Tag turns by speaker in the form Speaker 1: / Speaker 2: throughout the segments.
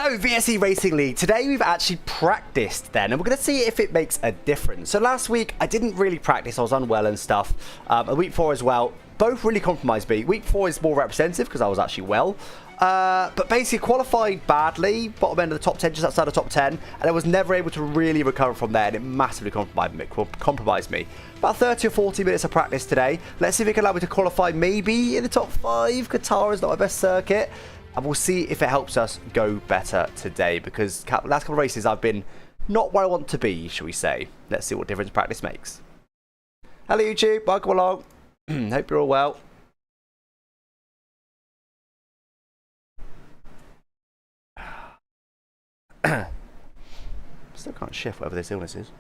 Speaker 1: So, VSE Racing League, today we've actually practiced then, and we're going to see if it makes a difference. So last week, I didn't really practice, I was unwell and stuff. And week 4 as well, both really compromised me. Week 4 is more representative because I was actually well. But basically qualified badly, bottom end of the top 10, just outside of top 10, and I was never able to really recover from there, and it massively compromised me. About 30 or 40 minutes of practice today. Let's see if it can allow me to qualify maybe in the top 5. Qatar is not my best circuit. And we'll see if it helps us go better today, because last couple of races I've been not where I want to be, shall we say. Let's see what difference practice makes. Hello YouTube, welcome along. Hope you're all well. Still can't shift whatever this illness is.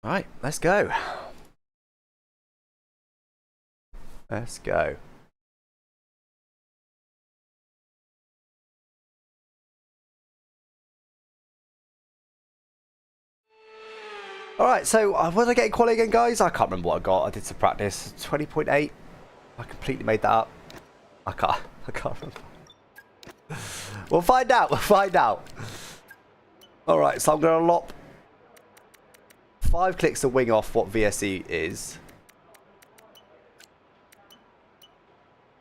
Speaker 1: Right, let's go. Let's go. Alright, so what did I get in quali again, guys? I can't remember what I got. I did some practice. 20.8. I completely made that up. I can't remember. We'll find out. We'll find out. Alright, so I'm going to lop 5 clicks to wing off what VSE is.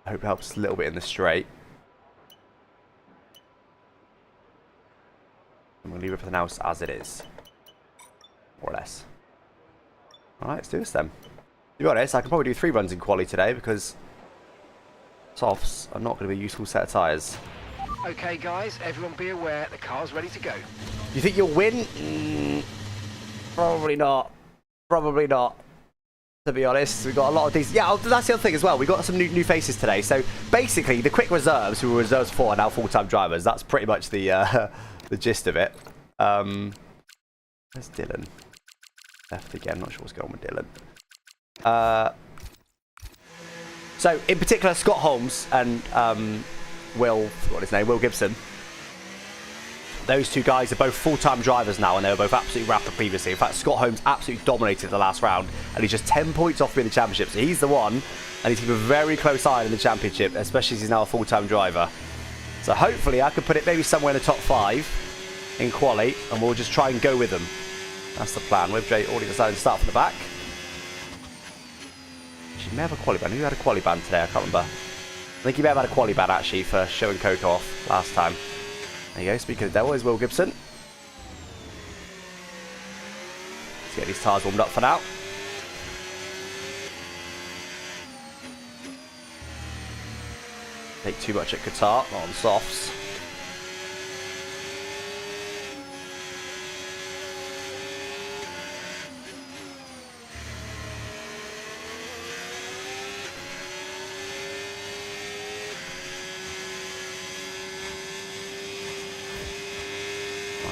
Speaker 1: I hope it helps a little bit in the straight. I'm going to leave everything else as it is. More or less. Alright, let's do this then. To be honest, I can probably do 3 runs in quali today because softs are not going to be a useful set of tyres.
Speaker 2: Okay guys, everyone be aware, the car's ready to go.
Speaker 1: You think you'll win? Probably not. Probably not. To be honest, we've got a lot of these. Yeah, that's the other thing as well. We've got some new faces today. So basically, the quick reserves, who were reserves for, are now full-time drivers. That's pretty much the the gist of it. Where's Dylan? Left again. Not sure what's going on with Dylan. So in particular, Scott Holmes and Will Gibson. Those two guys are both full-time drivers now, and they were both absolutely rapid previously. In fact, Scott Holmes absolutely dominated the last round, and he's just 10 points off me in the championship. So he's the one, and he's keeping a very close eye in the championship, especially as he's now a full-time driver. So hopefully I could put it maybe somewhere in the top 5 in quali, and we'll just try and go with them. That's the plan. With Jay already decided to start from the back. She may have a quali ban. Who had a quali ban today? I can't remember. I think he may have had a quali ban actually for showing Coco off last time. There you go, speaking of the devil, is Will Gibson. Let's get these tyres warmed up for now. Take too much at Qatar, not on softs.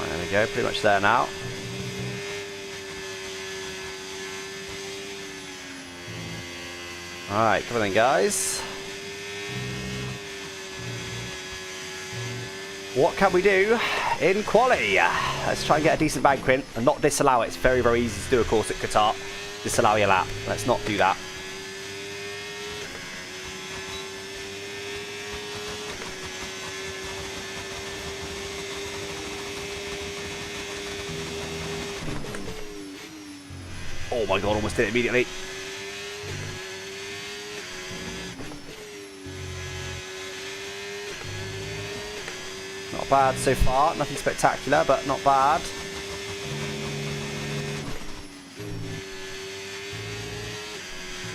Speaker 1: There we go, pretty much there now. Alright, come on then guys. What can we do in quali? Let's try and get a decent bank win and not disallow it. It's very, very easy to do, of course, at Qatar. Disallow your lap. Let's not do that. Oh my god, almost did it immediately. Not bad so far. Nothing spectacular, but not bad.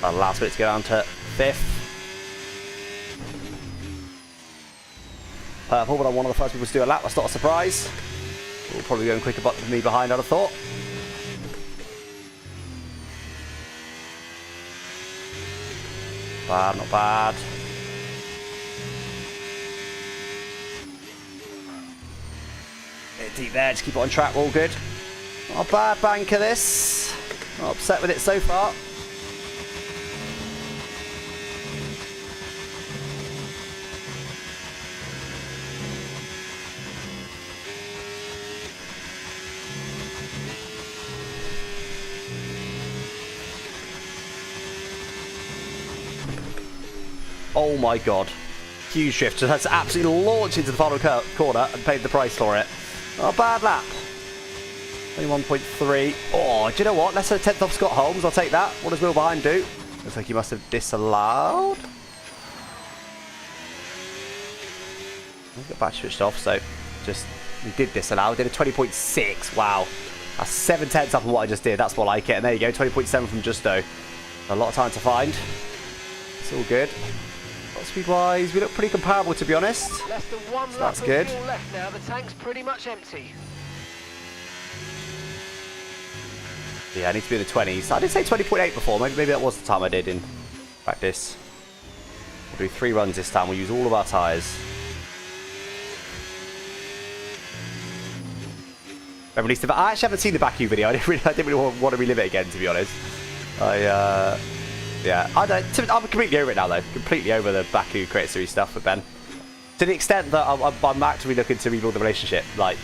Speaker 1: Last bit to go down to 5th. Purple, but I'm one of the first people to do a lap. That's not a surprise. We'll probably go quicker than me behind, I'd have thought. Bad, not bad. Bit deep there, just keep it on track, all good. Not a bad banker this. Not upset with it so far. Oh my god. Huge drift. Just had to absolutely launch into the final corner and paid the price for it. Not a bad lap. 21.3. Oh, do you know what? Let's say 10th off Scott Holmes. I'll take that. What does Will behind do? Looks like he must have disallowed. I've got battery switched off, so just we did disallow. Did a 20.6. Wow. That's 7/10 up on what I just did. That's more like it. And there you go. 20.7 from Justo. A lot of time to find. It's all good. Speed-wise, we look pretty comparable, to be honest.
Speaker 2: Less than one
Speaker 1: So
Speaker 2: lap
Speaker 1: that's good.
Speaker 2: of fuel left now. The tank's pretty much empty.
Speaker 1: Yeah, I need to be in the 20s. I did say 20.8 before. Maybe that was the time I did in practice. We'll do 3 runs this time. We'll use all of our tyres. I actually haven't seen the Baku video. I didn't really want to relive it again, to be honest. Yeah, I'm completely over it now, though. Completely over the Baku Creator Series stuff with Ben. To the extent that I'm actively looking to rebuild the relationship. Like,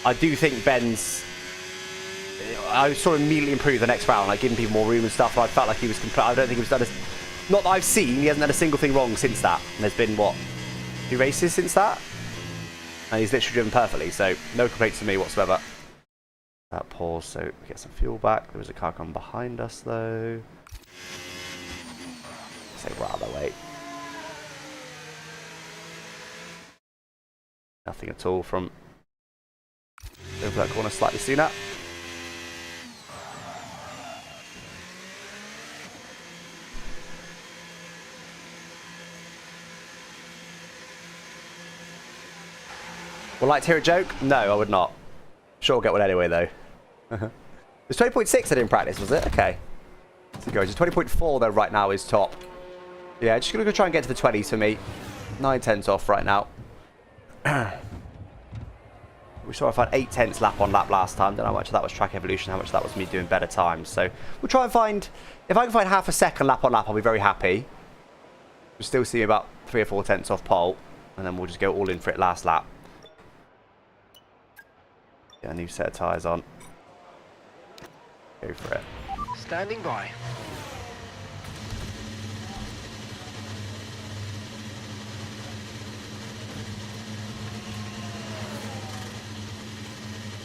Speaker 1: I do think Ben's... I sort of immediately improved the next round, like giving people more room and stuff. And I felt like he was... I don't think he was done... Not that I've seen, he hasn't done a single thing wrong since that. And there's been, what, 2 races since that? And he's literally driven perfectly, so no complaints from me whatsoever. That pause, so we get some fuel back. There was a car coming behind us, though. Say rather wait. Nothing at all from over that corner slightly sooner. Would like to hear a joke? No, I would not. Sure, I'll get one anyway, though. It's 20.6 I didn't practice, was it? Okay. So goes. It's 20.4 though right now is top. Yeah, just gonna try and get to the 20s for me. 9/10 off right now. We saw I found 8/10 lap on lap last time. Don't know how much of that was track evolution, how much of that was me doing better times. So we'll try and find, if I can find half a second lap on lap, I'll be very happy. We'll still see about 3 or 4 tenths off pole, and then we'll just go all in for it last lap. Get a new set of tyres on. Go for it.
Speaker 2: Standing by.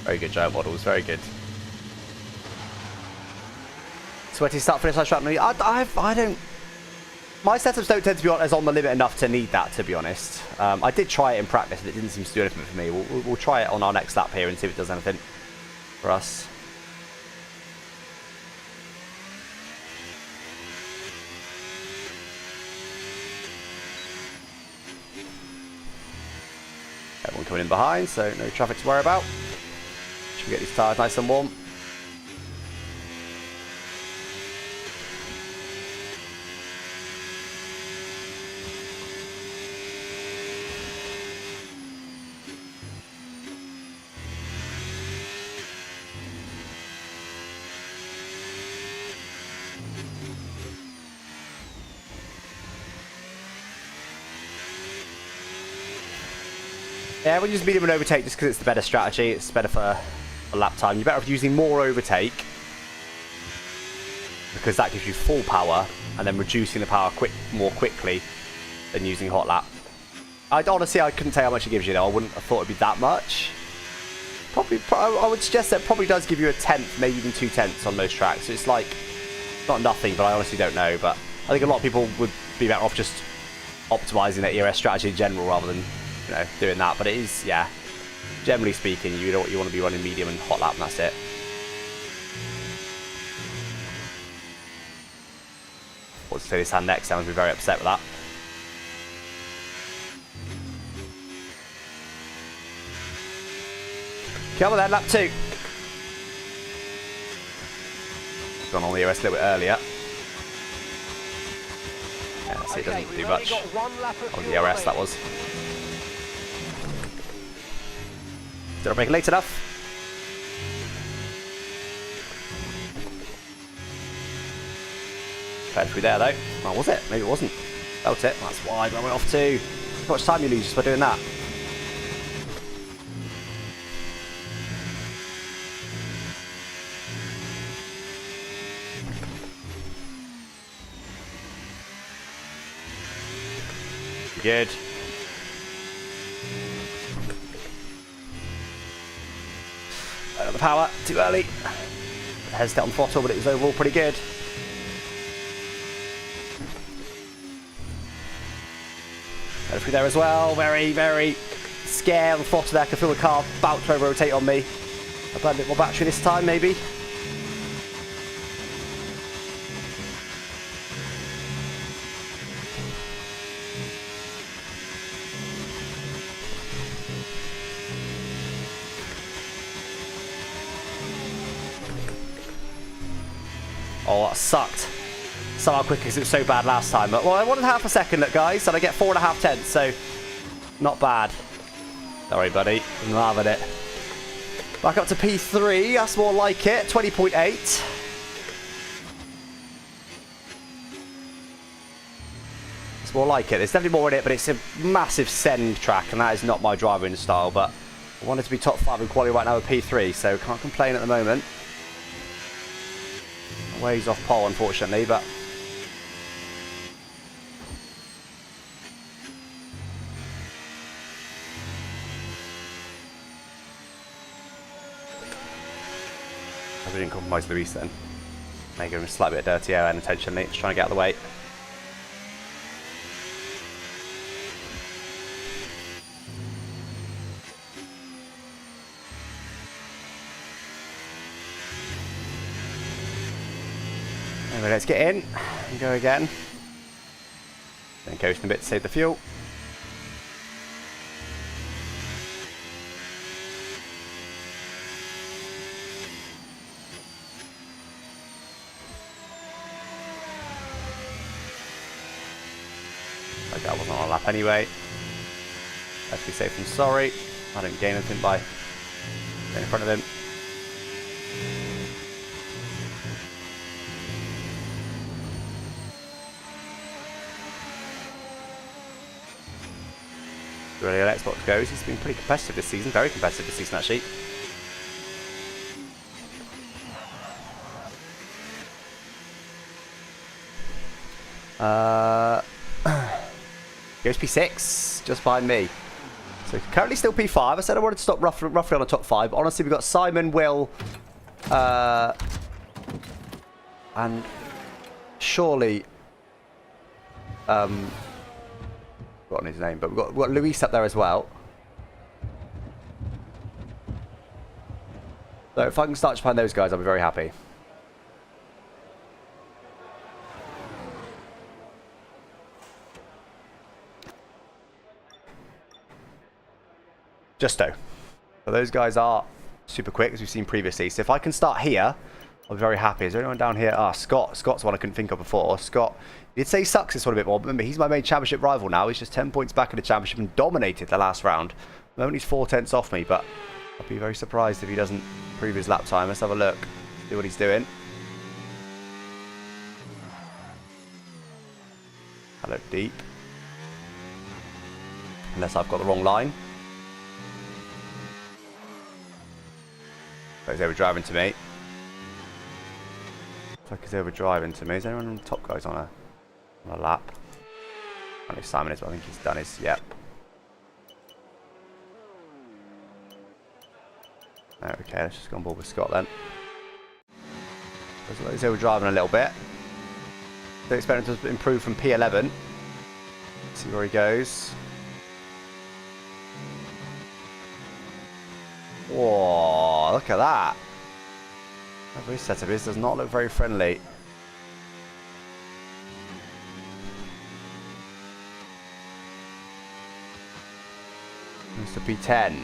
Speaker 1: Very good, Joe Models. Very good. Sweaty start finish last lap. I don't. My setups don't tend to be as on the limit enough to need that, to be honest. I did try it in practice, and it didn't seem to do anything for me. We'll try it on our next lap here and see if it does anything for us. Everyone coming in behind, so no traffic to worry about. Should we get these tyres nice and warm? Yeah, we'll use medium and overtake just because it's the better strategy. It's better for lap time. You're better off using more overtake because that gives you full power and then reducing the power more quickly than using hot lap. Honestly, I couldn't tell how much it gives you though. I wouldn't have thought it'd be that much. Probably, I would suggest that it probably does give you a 10th, maybe even 2 tenths on most tracks. So it's like, not nothing, but I honestly don't know. But I think a lot of people would be better off just optimizing their ERS strategy in general rather than, you know, doing that. But it is, yeah, generally speaking, you want to be running medium and hot lap, and that's it. What's to say this hand next? I'm going to be very upset with that. Come on then, lap 2. Gone on the ERS a little bit earlier. Yeah, see, it doesn't do much. On the ERS, that was. Did I break it late enough? Fair through there though. Oh, was it? Maybe it wasn't. Felt it. That's why I went off too. How much time you lose just by doing that? good. Out of the power, too early. Hesitate on throttle, but it was overall pretty good. Go through there as well. Very, very scared on the throttle there. I can feel the car about to rotate on me. I'll burn a bit more battery this time, maybe. Oh, that sucked. Somehow quicker because it was so bad last time. But, well, I wanted half a second, look, guys, and I get 4.5 tenths, so not bad. Sorry, buddy. I'm loving it. Back up to P3. That's more like it. 20.8. It's more like it. There's definitely more in it, but it's a massive send track, and that is not my driving style. But I wanted to be top 5 in quality right now with P3, so can't complain at the moment. Ways off pole, unfortunately, but I didn't compromise Luis then. Making him a slight bit of dirty air unintentionally. Just trying to get out of the way. Anyway, let's get in and go again. Then coasting a bit to save the fuel. Like that wasn't on a lap anyway. Let's be safe and sorry. I didn't gain anything by getting in front of him. Really, how Xbox goes. He's been pretty competitive this season. Very competitive this season, actually. Goes P6, just behind me. So currently still P5. I said I wanted to stop roughly on the top 5. But honestly, we've got Simon, Will, and surely, forgotten his name, but we've got Luis up there as well. So if I can start to find those guys, I'll be very happy. Justo. So those guys are super quick, as we've seen previously. So if I can start here, I'll be very happy. Is there anyone down here? Ah, Scott. Scott's one I couldn't think of before. Scott, did say he sucks this one a bit more, but remember, he's my main championship rival now. He's just 10 points back in the championship and dominated the last round. At the moment, he's 4 tenths off me, but I'll be very surprised if he doesn't improve his lap time. Let's have a look, see what he's doing. I look deep. Unless I've got the wrong line. But he's over driving to me. Looks like he's over driving to me. Is anyone on the top guys on a lap? I know Simon is, but I think he's done his. Yep. Okay, let's just go on board with Scott then. Looks like he's over driving a little bit. Still expect him to improve from P11. See where he goes. Whoa, look at that. That race setup does not look very friendly. Mr. P10.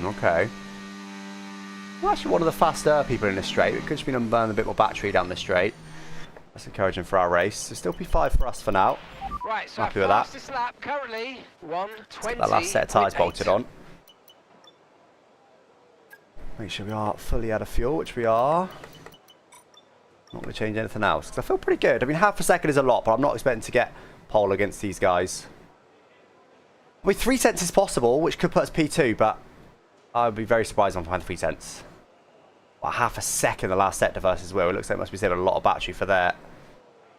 Speaker 1: Okay. Well, actually one of the faster people in the straight. It could just been burning a bit more battery down the straight. That's encouraging for our race. So still P5 for us for now.
Speaker 2: Right, so
Speaker 1: happy with that.
Speaker 2: fastest lap currently 1:20.
Speaker 1: That last set of tyres bolted on. Make sure we are fully out of fuel, which we are. Not going to change anything else, because I feel pretty good. I mean, half a second is a lot, but I'm not expecting to get pole against these guys. I mean, 3 tenths is possible, which could put us P2, but I would be very surprised if I'm behind 3 tenths. Well, half a second the last sector versus Will. It looks like it must be saving a lot of battery for that,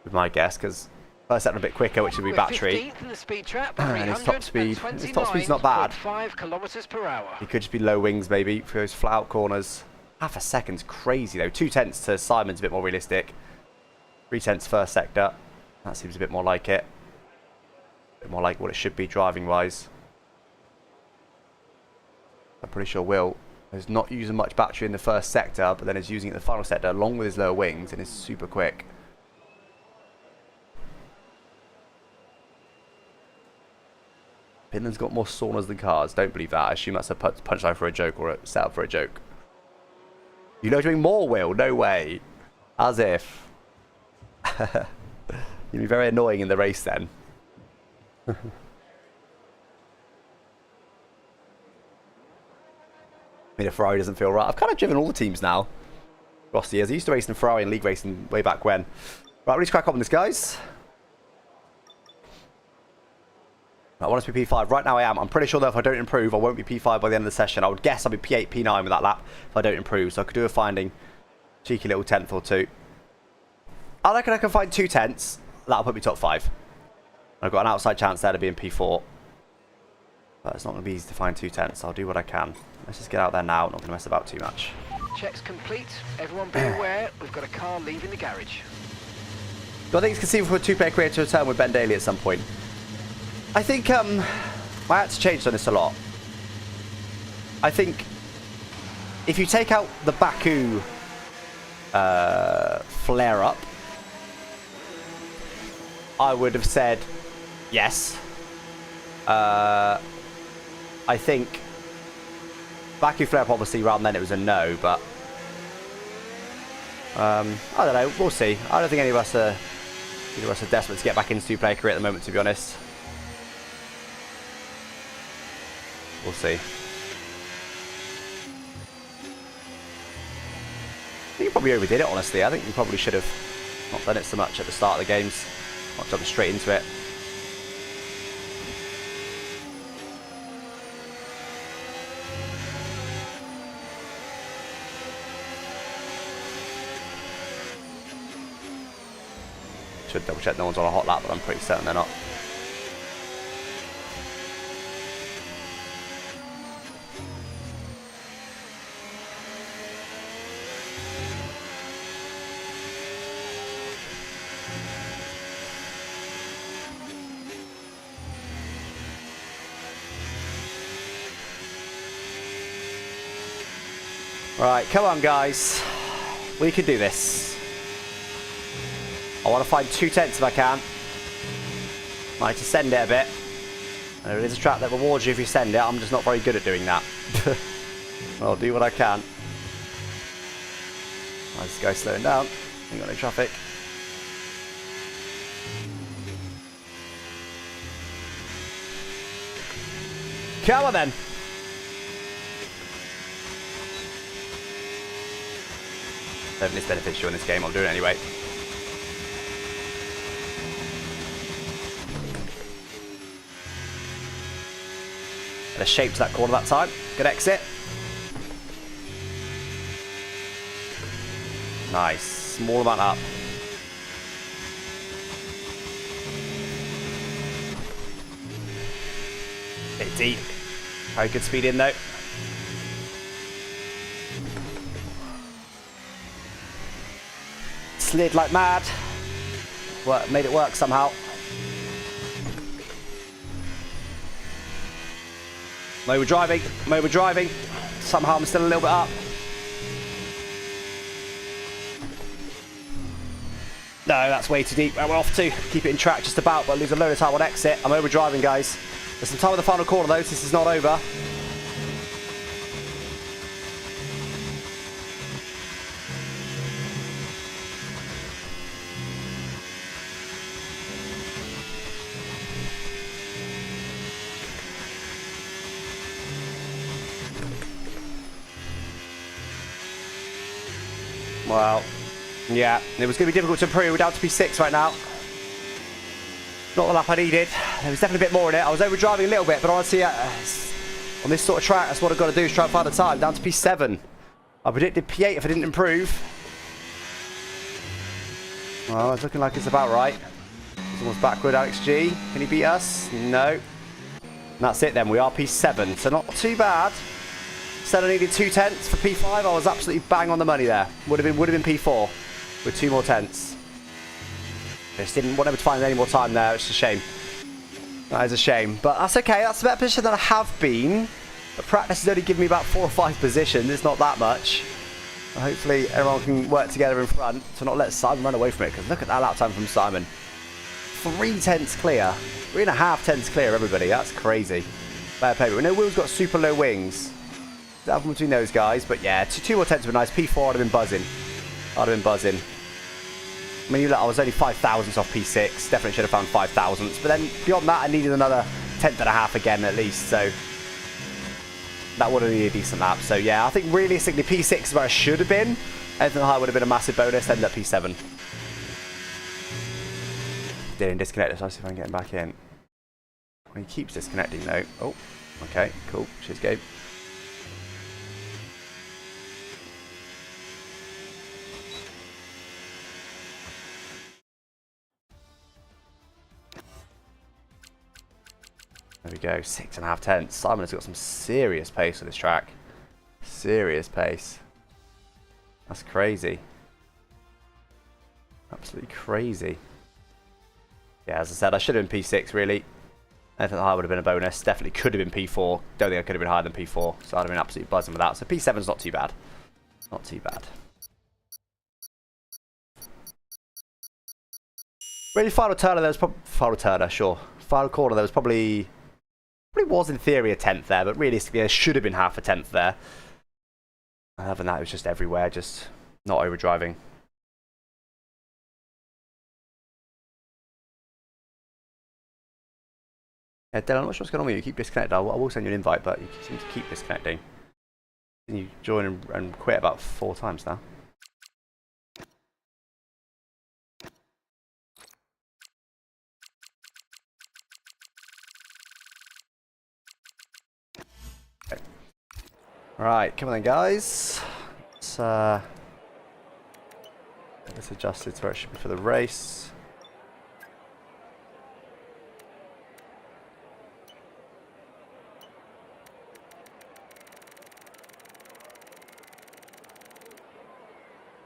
Speaker 1: with my guess, because First sector a bit quicker, which would be battery.
Speaker 2: 15th in the speed trap,
Speaker 1: And his top speed's not bad.
Speaker 2: 5 kilometers per hour.
Speaker 1: He could just be low wings maybe for those flat out corners. Half a second's crazy though. 2/10 to Simon's a bit more realistic. 3/10 first sector. That seems a bit more like it. A bit more like what it should be driving wise. I'm pretty sure Will is not using much battery in the first sector, but then is using it in the final sector along with his lower wings and is super quick. Finland's got more saunas than cars. Don't believe that. I assume that's a punchline for a joke or a setup for a joke. You know doing more, Will? No way. As if. You'd be very annoying in the race then. I mean, a Ferrari doesn't feel right. I've kind of driven all the teams now. Across the years. I used to race in Ferrari and league racing way back when. Right, let's crack on with this, guys. I want us to be P5. Right now I am. I'm pretty sure that if I don't improve, I won't be P5 by the end of the session. I would guess I'll be P8, P9 with that lap if I don't improve. So I could do a finding. Cheeky little 10th or 2. I reckon I can find 2/10. That'll put me top 5. I've got an outside chance there to be in P4. But it's not going to be easy to find 2/10. I'll do what I can. Let's just get out there now. I'm not going to mess about too much.
Speaker 2: Checks complete. Everyone be aware, we've got a car leaving the garage.
Speaker 1: Do I think it's conceivable for a two-player career to return with Ben Daly at some point? I think my hat's changed on this a lot. I think if you take out the Baku flare-up, I would have said yes. I think Baku flare-up, obviously, around then it was a no, but I don't know. We'll see. I don't think any of us are desperate to get back into two-player career at the moment, to be honest. We'll see. I think you probably overdid it, honestly. I think you probably should have not done it so much at the start of the games. Not jumping straight into it. Should double check no one's on a hot lap, but I'm pretty certain they're not. Right, come on guys, we can do this. I want to find 2/10 if I can. Might just send it a bit. There is a track that rewards you if you send it. I'm just not very good at doing that. I'll do what I can. This guy's slowing down. Ain't got no traffic. Come on then. If this benefits you in this game, I'll do it anyway. Get a shape to that corner that time. Good exit. Nice. Small amount up. Bit deep. Very good speed in though. Slid like mad. Made it work somehow. We're driving. Somehow I'm still a little bit up. No, that's way too deep. We're off to keep it in track just about, but lose a load of time on exit. I'm over driving, guys. There's some time in the final corner though, so this is not over. Well, yeah, it was going to be difficult to improve. We're down to P6 right now. Not the lap I needed. There was definitely a bit more in it. I was over driving a little bit, but honestly, on this sort of track, that's what I've got to do is try and find the time. Down to P7. I predicted P8 if I didn't improve. Well, it's looking like it's about right. Someone's backward, Alex G. Can he beat us? No. And that's it then. We are P7, so not too bad. Said I needed 2 tenths for P5. I was absolutely bang on the money there. Would have been P4 with 2 more tenths. Just didn't want to find any more time there. It's a shame. That is a shame, but that's okay. That's a better position than I have been. But practice has only given me about 4 or 5 positions. It's not that much. And hopefully everyone can work together in front to not let Simon run away from it. Because look at that lap time from Simon. 3 tenths clear. 3.5 tenths clear, everybody. That's crazy. Fair play. But we know Will's got super low wings. That one between those guys. But yeah, 2 more tenths would be nice. P4 I'd have been buzzing. I'd have been buzzing. I mean, I was only 5 thousandths off P6. Definitely should have found 5 thousandths. But then beyond that, I needed another 10.5 again at least. So that would have been a decent lap. So yeah, I think realistically P6 is where I should have been. Anything higher would have been a massive bonus. Ended up P7. Didn't disconnect this. I'll see if I can get him back in. He keeps disconnecting though. Oh, okay, cool. Cheers, Gabe. There we go, 6.5 tenths. Simon has got some serious pace with this track. Serious pace. That's crazy. Absolutely crazy. Yeah, as I said, I should have been P6 really. Anything higher would have been a bonus. Definitely could have been P4. Don't think I could have been higher than P4. So I'd have been absolutely buzzing with that. So P7's not too bad. Not too bad. Really, final turn, there was probably... Final turn, sure. Final corner, there was probably was in theory a tenth there, but realistically there should have been half a tenth there. Other than that, it was just everywhere, just not overdriving. Yeah, Dylan, I'm not sure what's going on with you. You keep disconnecting. I will send you an invite, but you seem to keep disconnecting. You join and quit about 4 times now. Right, come on then, guys. Let's adjust it to where it should be for the race.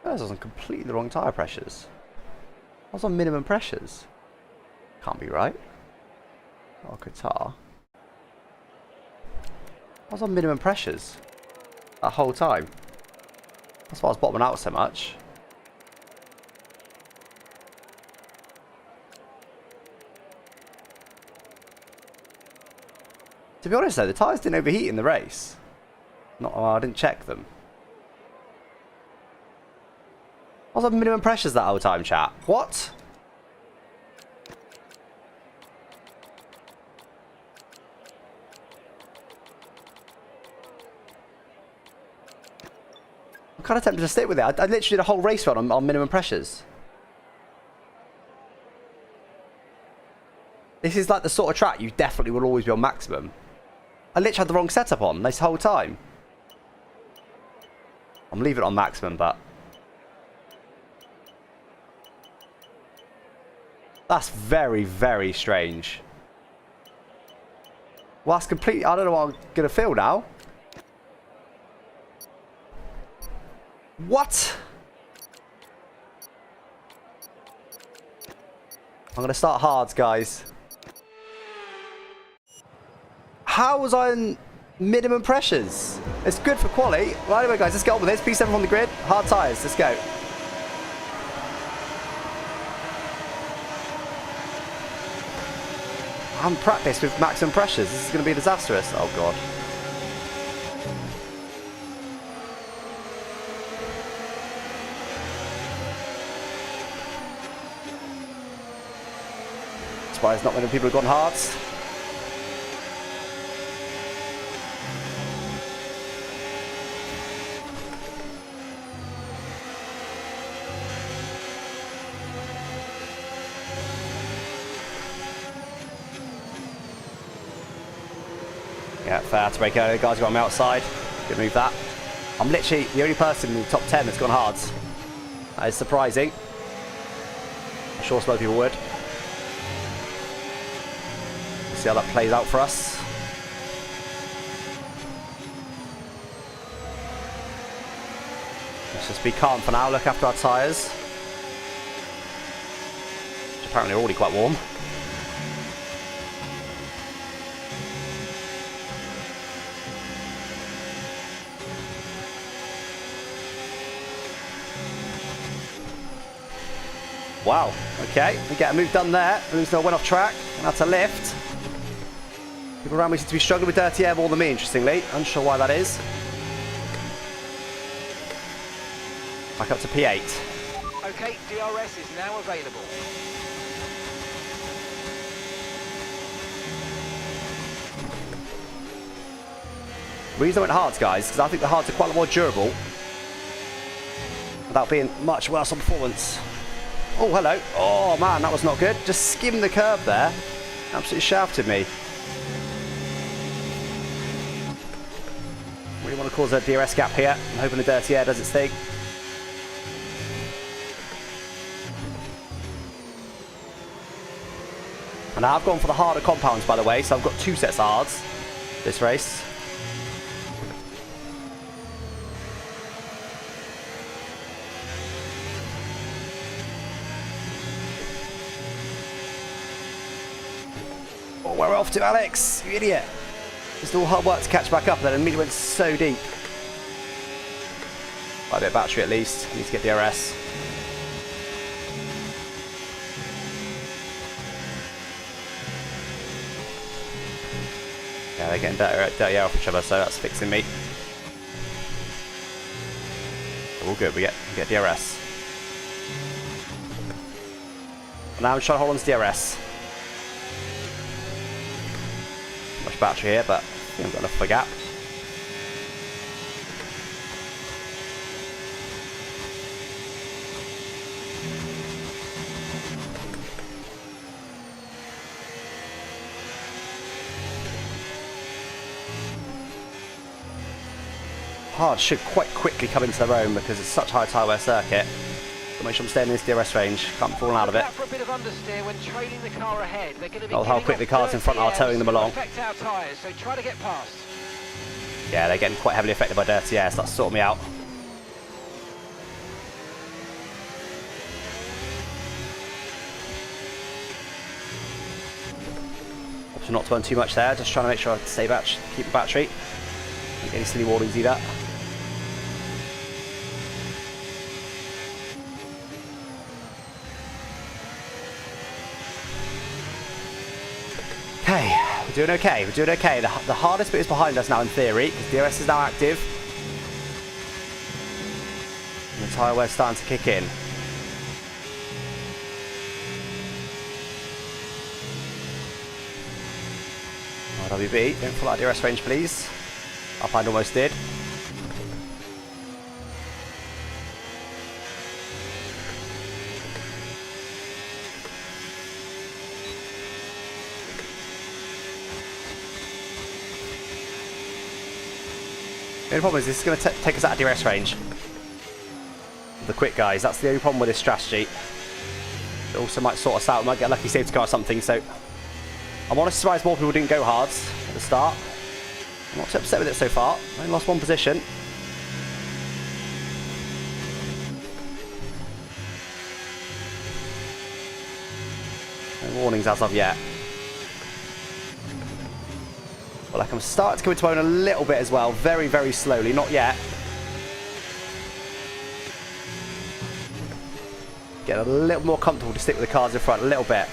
Speaker 1: I was on completely the wrong tyre pressures. I was on minimum pressures. Can't be right. Oh, Qatar. I was on minimum pressures that whole time. That's why I was bottoming out so much. To be honest though, the tyres didn't overheat in the race. I didn't check them. I was on minimum pressures that whole time, chat. What? I'm kind of tempted to stick with it. I literally did a whole race run on minimum pressures. This is like the sort of track you definitely will always be on maximum. I literally had the wrong setup on this whole time. I'm leaving it on maximum, but... That's very, very strange. Well, that's completely... I don't know what I'm going to feel now. What? I'm going to start hards, guys. How was I on minimum pressures? It's good for quali. Well, anyway, guys, let's get on with this. P7 on the grid. Hard tyres. Let's go. I haven't practiced with maximum pressures. This is going to be disastrous. Oh, God. Surprised not many people have gone hards. Yeah, fair to break early. The guys got on the outside. Good move that. I'm literally the only person in the top 10 that's gone hards. That is surprising. I'm sure most people would. See how that plays out for us. Let's just be calm for now, look after our tyres. Which apparently are already quite warm. Wow, okay, we get a move done there. Uno went off track, and that's a lift. People around me seem to be struggling with dirty air more than me, interestingly. Unsure why that is. Back up to P8.
Speaker 2: Okay, DRS is now available.
Speaker 1: The reason I went hards, guys, because I think the hards are quite a lot more durable without being much worse on performance. Oh, hello. Oh, man, that was not good. Just skimmed the curb there. Absolutely shafted me. Really want to cause a DRS gap here. I'm hoping the dirty air does its thing. And I've gone for the harder compounds, by the way, so I've got 2 sets of hards this race. Oh, where are we off to, Alex? You idiot. It's all hard work to catch back up, and then immediately went so deep. Quite a bit of battery at least. I need to get DRS. Yeah, they're getting dirty air off each other, so that's fixing me. All good, we get DRS. And now I'm trying to hold on to DRS. Not much battery here, but I think I've got enough for a gap. Hard should quite quickly come into their own because it's such a high tyre wear circuit. So make sure I'm staying in this DRS range. Can't fall out of it.
Speaker 2: For a bit of understeer when trailing the car ahead. They're going to be
Speaker 1: Oh, how quickly the cars in front are towing them along.
Speaker 2: Affect our tyres, so try to get past.
Speaker 1: Yeah, they're getting quite heavily affected by dirty air, so that's sorting me out. Option not to burn too much there, just trying to make sure I stay keep the battery. Don't get any silly warnings either. Okay, we're doing okay, we're doing okay. The hardest bit is behind us now in theory, because DRS is now active. And the tyre wear's starting to kick in. RWB, don't fall out of DRS range please. Uphind almost did. The only problem is this is going to take us out of DRS range. The quick guys, that's the only problem with this strategy. It also might sort us out, we might get a lucky safety car or something, so I'm honest surprised more people didn't go hards at the start. I'm not too upset with it so far. I only lost 1 position. No warnings as of yet. Well, like I'm starting to come into my own a little bit as well. Very, very slowly. Not yet. Get a little more comfortable to stick with the cars in front a little bit.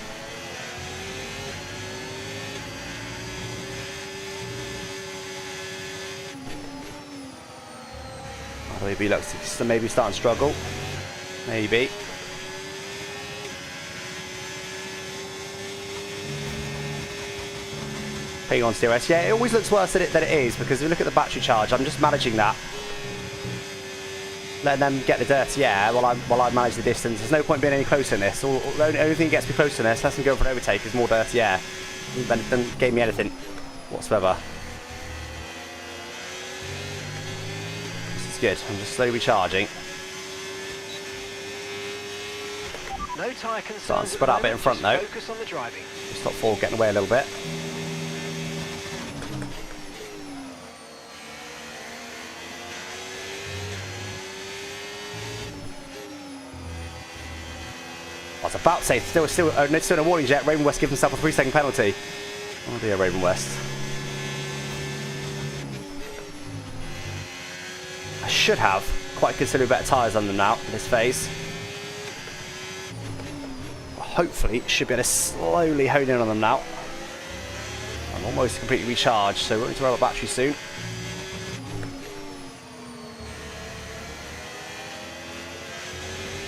Speaker 1: RWB looks to maybe starting to struggle. Maybe. Hang on, DRS. Yeah, it always looks worse than it is because if you look at the battery charge, I'm just managing that. Letting them get the dirty air while I manage the distance. There's no point being any closer in this. The only thing that gets me closer in this, less than going for an overtake, is more dirty air. It doesn't give me anything whatsoever. This is good. I'm just slowly charging.
Speaker 2: No tyre concerns.
Speaker 1: Starting to spread out a bit in front though.
Speaker 2: Focus on the driving.
Speaker 1: Just top 4 getting away a little bit. was about to say, still in a warning jet. Raven West gives himself a 3-second penalty. Oh dear, Raven West. I should have quite considerably better tyres on them now in this phase. Hopefully, should be able to slowly hone in on them now. I'm almost completely recharged, so we're going to run out of battery soon.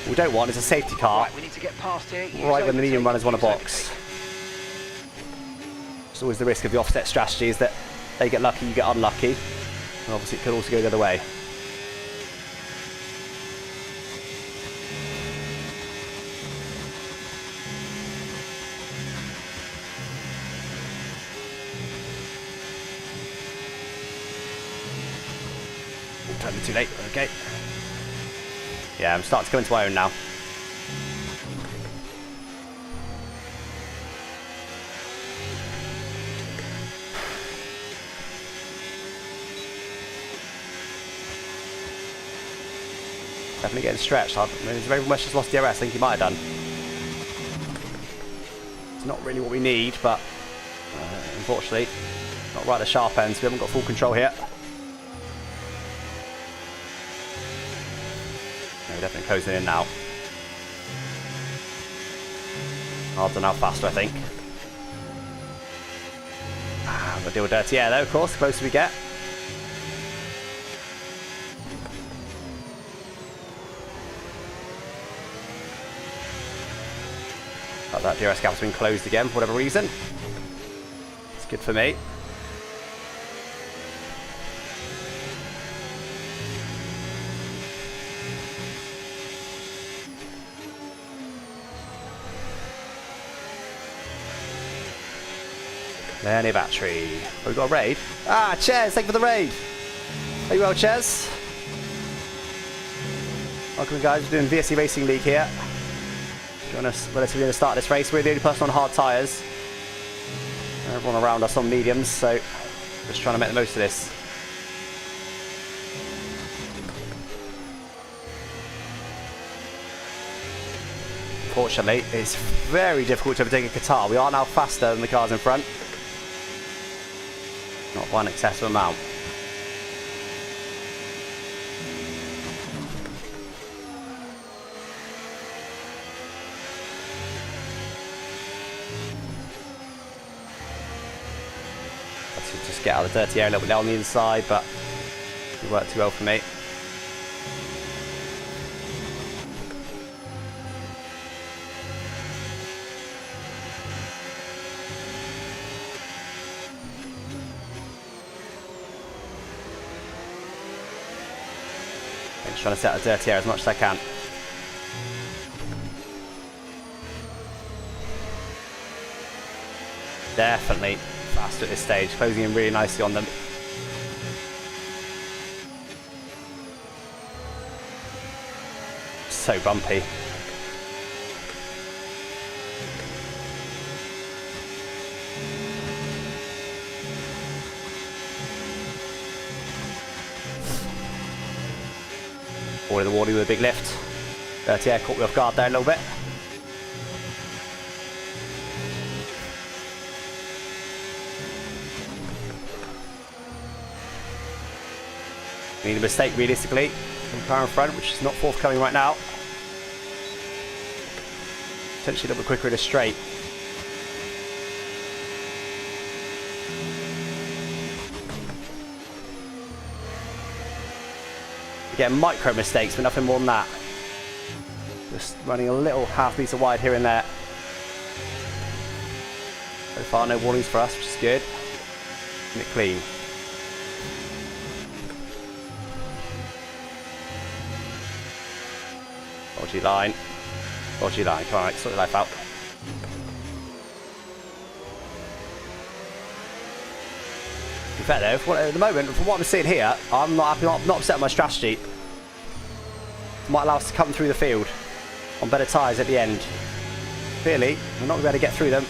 Speaker 1: What we don't want is a safety car
Speaker 2: Right, we need to get past here.
Speaker 1: right when the medium runners want a box. There's always the risk of the offset strategy is that they get lucky, you get unlucky. And obviously it could also go the other way. Totally too late, okay. Yeah, I'm starting to come into my own now. Definitely getting stretched. Raven West just lost DRS, I think he might have done. It's not really what we need, but unfortunately, not right at the sharp ends. We haven't got full control here. No, we're definitely closing in now. Harder now, faster, I think. I'm gonna deal with dirty air though, of course, the closer we get. But that DRS gap's been closed again for whatever reason. It's good for me. Any battery. Oh, we've got a raid. Ah, Ches, thank you for the raid. Are you well, Ches? Welcome, guys. We're doing VSE Racing League here. Join us relatively at the start of this race. We're the only person on hard tyres. Everyone around us on mediums, so just trying to make the most of this. Fortunately, it's very difficult to overtake a Qatar. We are now faster than the cars in front. Not by an excessive amount. Let's just get out of the dirty air a little bit on the inside, but it worked too well for me. Trying to set out the dirty air as much as I can. Definitely faster at this stage, closing in really nicely on them. So bumpy. Boy, the warning with a big lift. Dirty air caught me off guard there a little bit. Made a mistake realistically from car in front, which is not forthcoming right now. Potentially a little bit quicker in a straight. Get micro mistakes, but nothing more than that. Just running a little half metre wide here and there. So far, no warnings for us, which is good. Keeping it clean. Dodgy line. Dodgy line. Come on, right, sort your life out. In fact, though, at the moment, from what I'm seeing here, I'm not happy, not upset with my strategy. Might allow us to come through the field on better tyres at the end. Clearly, we're not going to be able to get through them.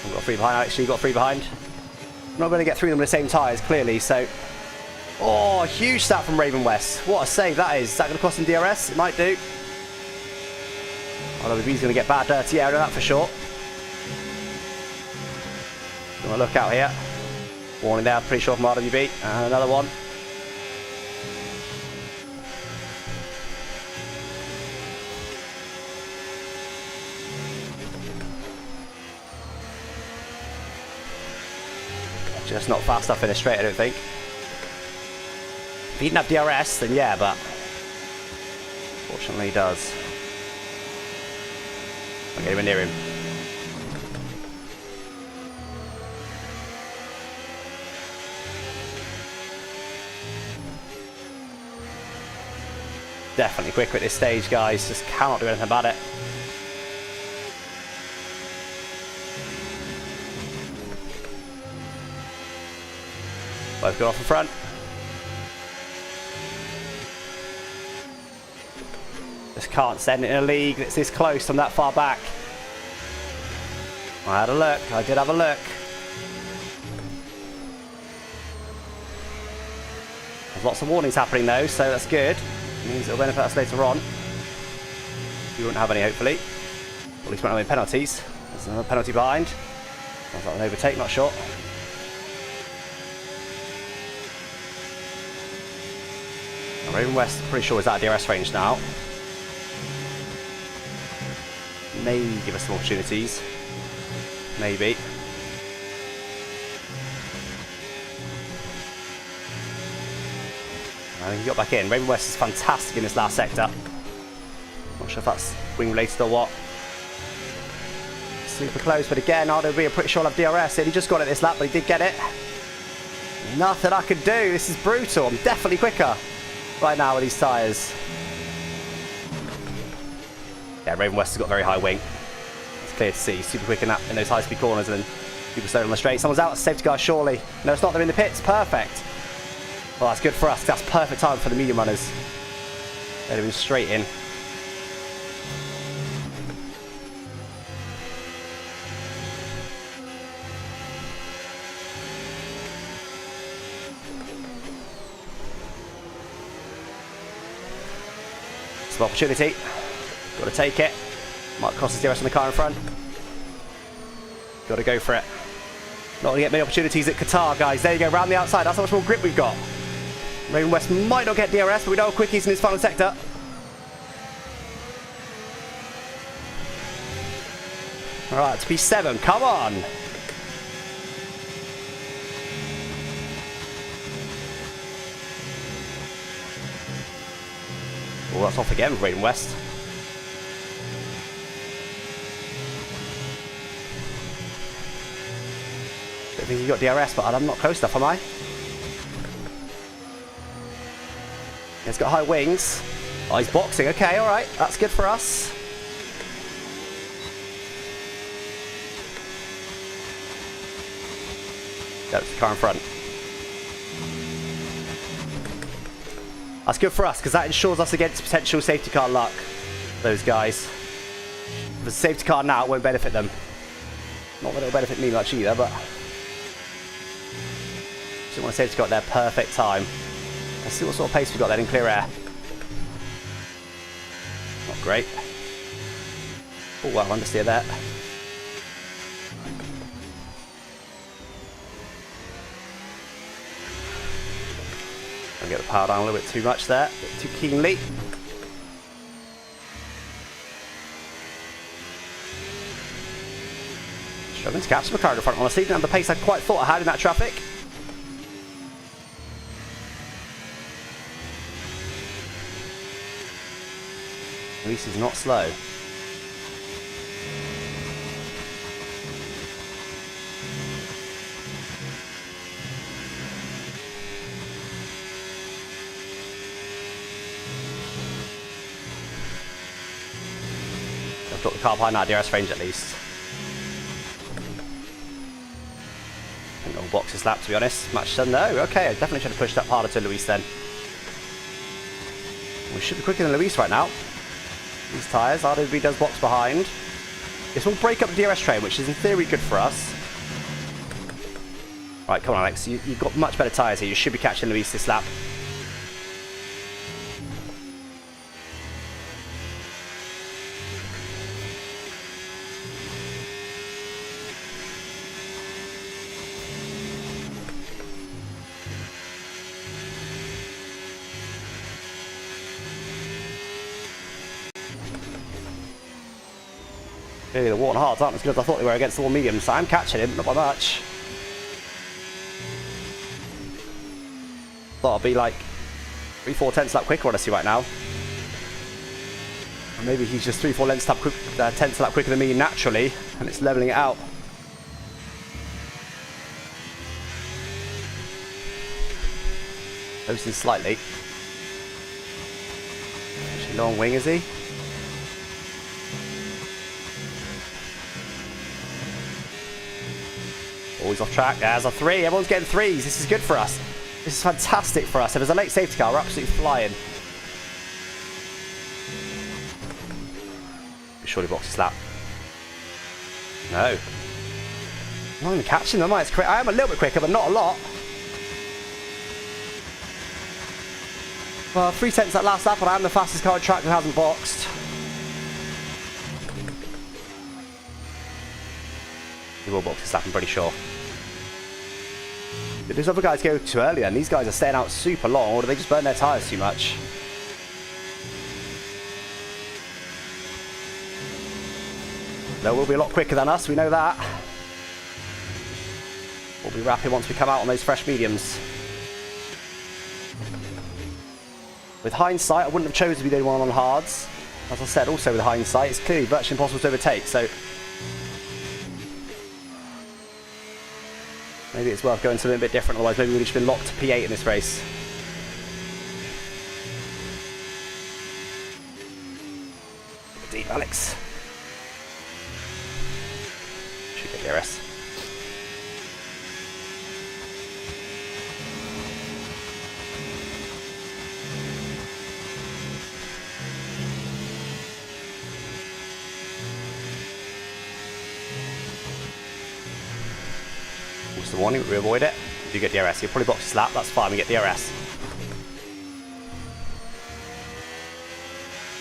Speaker 1: We've got three behind, actually, got three behind. We're not going to get through them with the same tyres, clearly, so... Oh, huge stat from Raven West. What a save that is. Is that going to cost him DRS? It might do. RWB's going to get bad dirty air of that for sure. Gonna look out here. Warning there, pretty sure from RWB. And another one. Just not fast enough in a straight, I don't think. If he didn't have DRS, then yeah, but fortunately he does. I'll get him near him. Definitely quicker at this stage, guys. Just cannot do anything about it. Both go off in front. Just can't send it in a league that's this close from that far back. I had a look. I did have a look. There's lots of warnings happening though, so that's good. It means it'll benefit us later on. We won't have any, hopefully. Or at least won't have any penalties. There's another penalty behind. Sounds like an overtake, not sure. Raven West, pretty sure, is out of DRS range now. May give us some opportunities. Maybe. I think he got back in. Raven West is fantastic in this last sector. Not sure if that's wing related or what. Super close, but again, RWB are pretty sure I'll have DRS. He just got it this lap, but he did get it. Nothing I could do. This is brutal. I'm definitely quicker right now with these tyres. Yeah, Raven West has got very high wing. It's clear to see. Super quick in those high-speed corners and super slow on the straight. Someone's out. Safety car, surely. No, it's not. They're in the pits. Perfect. Well, that's good for us. That's perfect time for the medium runners. They'd have been straight in. Some opportunity. Got to take it. Might cost us DRS on the car in front. Got to go for it. Not going to get many opportunities at Qatar, guys. There you go, round the outside. That's how much more grip we've got. Raven West might not get DRS, but we know quick he's in his final sector. Alright, to P7, come on! Oh, that's off again, Raven West. Don't think he got DRS, but I'm not close enough, am I? He's got high wings. Oh, he's boxing. Okay, alright. That's good for us. That's the car in front. That's good for us, because that ensures us against potential safety car luck. Those guys. If there's a safety car now, it won't benefit them. Not that it'll benefit me much either, but just want a safety car at their perfect time. Let's see what sort of pace we've got then in clear air. Not great. Oh, well, understeer that. I'll get the power down a little bit too much there, a bit too keenly. Struggling to catch the car in the front, honestly. Didn't have the pace I quite thought I had in that traffic. At least he's not slow. I've got the car behind that DRS range at least. I think all boxes lap, to be honest. Match done. No, okay, I definitely should have pushed that harder to Luis then. We should be quicker than Luis right now. These tyres, RWB does box behind. This will break up the DRS train, which is in theory good for us. Right, come on Alex, you've got much better tyres here. You should be catching Luis this lap. Clearly the warm hards aren't as good as I thought they were against the warm mediums, so I'm catching him, not by much. Thought I'd be like 3-4 tenths lap quicker, honestly, right now. Or maybe he's just 3-4 tenths lap quicker than me naturally, and it's leveling it out. Coasting slightly. Actually low on wing, is he? Always off track. There's a 3. Everyone's getting 3s. This is good for us. This is fantastic for us. If there's a late safety car, we're absolutely flying. Surely box this lap. No. I'm not even catching them. I am a little bit quicker, but not a lot. Well, 3 tenths that last lap, and I am the fastest car on track that hasn't boxed. He will box this lap, I'm pretty sure. Did these other guys go too early then? These guys are staying out super long, or do they just burn their tyres too much? They will be a lot quicker than us, we know that. We'll be rapid once we come out on those fresh mediums. With hindsight, I wouldn't have chosen to be the only one on hards. As I said, also with hindsight, it's clearly virtually impossible to overtake, so maybe it's worth going something a bit different, otherwise maybe we've just been locked to P8 in this race. Deep, Alex. Should get DRS. The warning, we avoid it. We do get DRS. You'll probably box this lap, that's fine, we get DRS.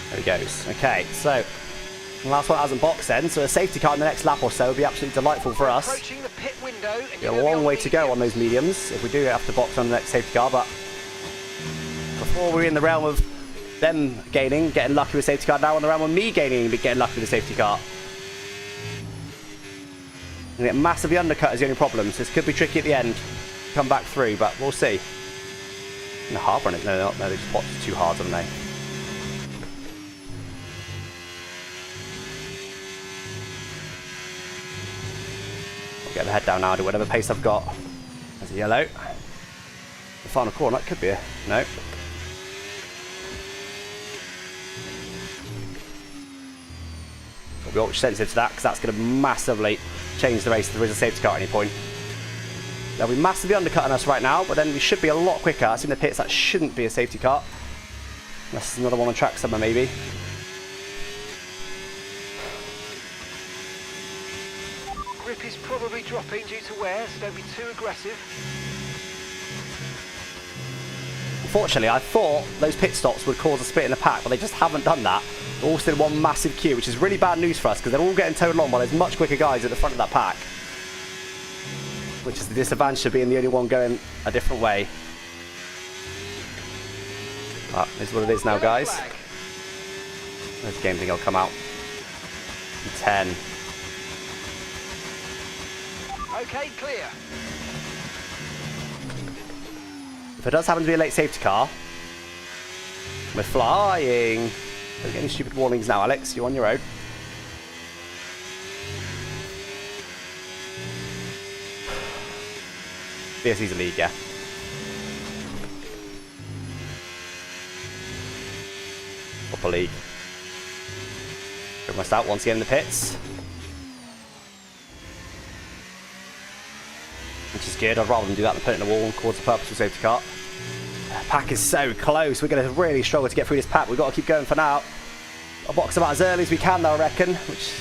Speaker 1: There he goes. Okay, so the last one hasn't boxed then, so a safety car in the next lap or so would be absolutely delightful for us.
Speaker 2: Approaching the pit window, and
Speaker 1: a long way to go on those mediums if we do have to box on the next safety car, but before we're in the realm of them gaining, getting lucky with safety car, now on the realm of me gaining, but getting lucky with the safety car. And get massively undercut is the only problem, so this could be tricky at the end. Come back through, but we'll see. No, hard run it. No, they just boxed too hard, haven't they? I'll get the head down now, do whatever pace I've got. There's a yellow. The final corner, that could be a... No. We'll be ultra sensitive to that, because that's going to massively change the race if there is a safety car at any point. They'll be massively undercutting us right now, but then we should be a lot quicker. That's in the pits, that shouldn't be a safety car. Unless there's another one on track somewhere, maybe.
Speaker 2: Grip is probably dropping due to wear, so don't be too aggressive.
Speaker 1: Unfortunately, I thought those pit stops would cause a split in the pack, but they just haven't done that. They're all still in one massive queue, which is really bad news for us because they're all getting towed along while there's much quicker guys at the front of that pack. Which is the disadvantage of being the only one going a different way. Ah, this is what it is now, guys. There's the game thing, will come out. 10.
Speaker 2: Okay, clear.
Speaker 1: If it does happen to be a late safety car, we're flying. Don't get any stupid warnings now, Alex. You're on your own. VSE's a lead, yeah. Upper league. Almost out once again in the pits. Which is good. I'd rather than do that than put it in the wall and cause a purposeful safety car. The pack is so close. We're going to really struggle to get through this pack. We've got to keep going for now. I'll box them out as early as we can, though, I reckon. Which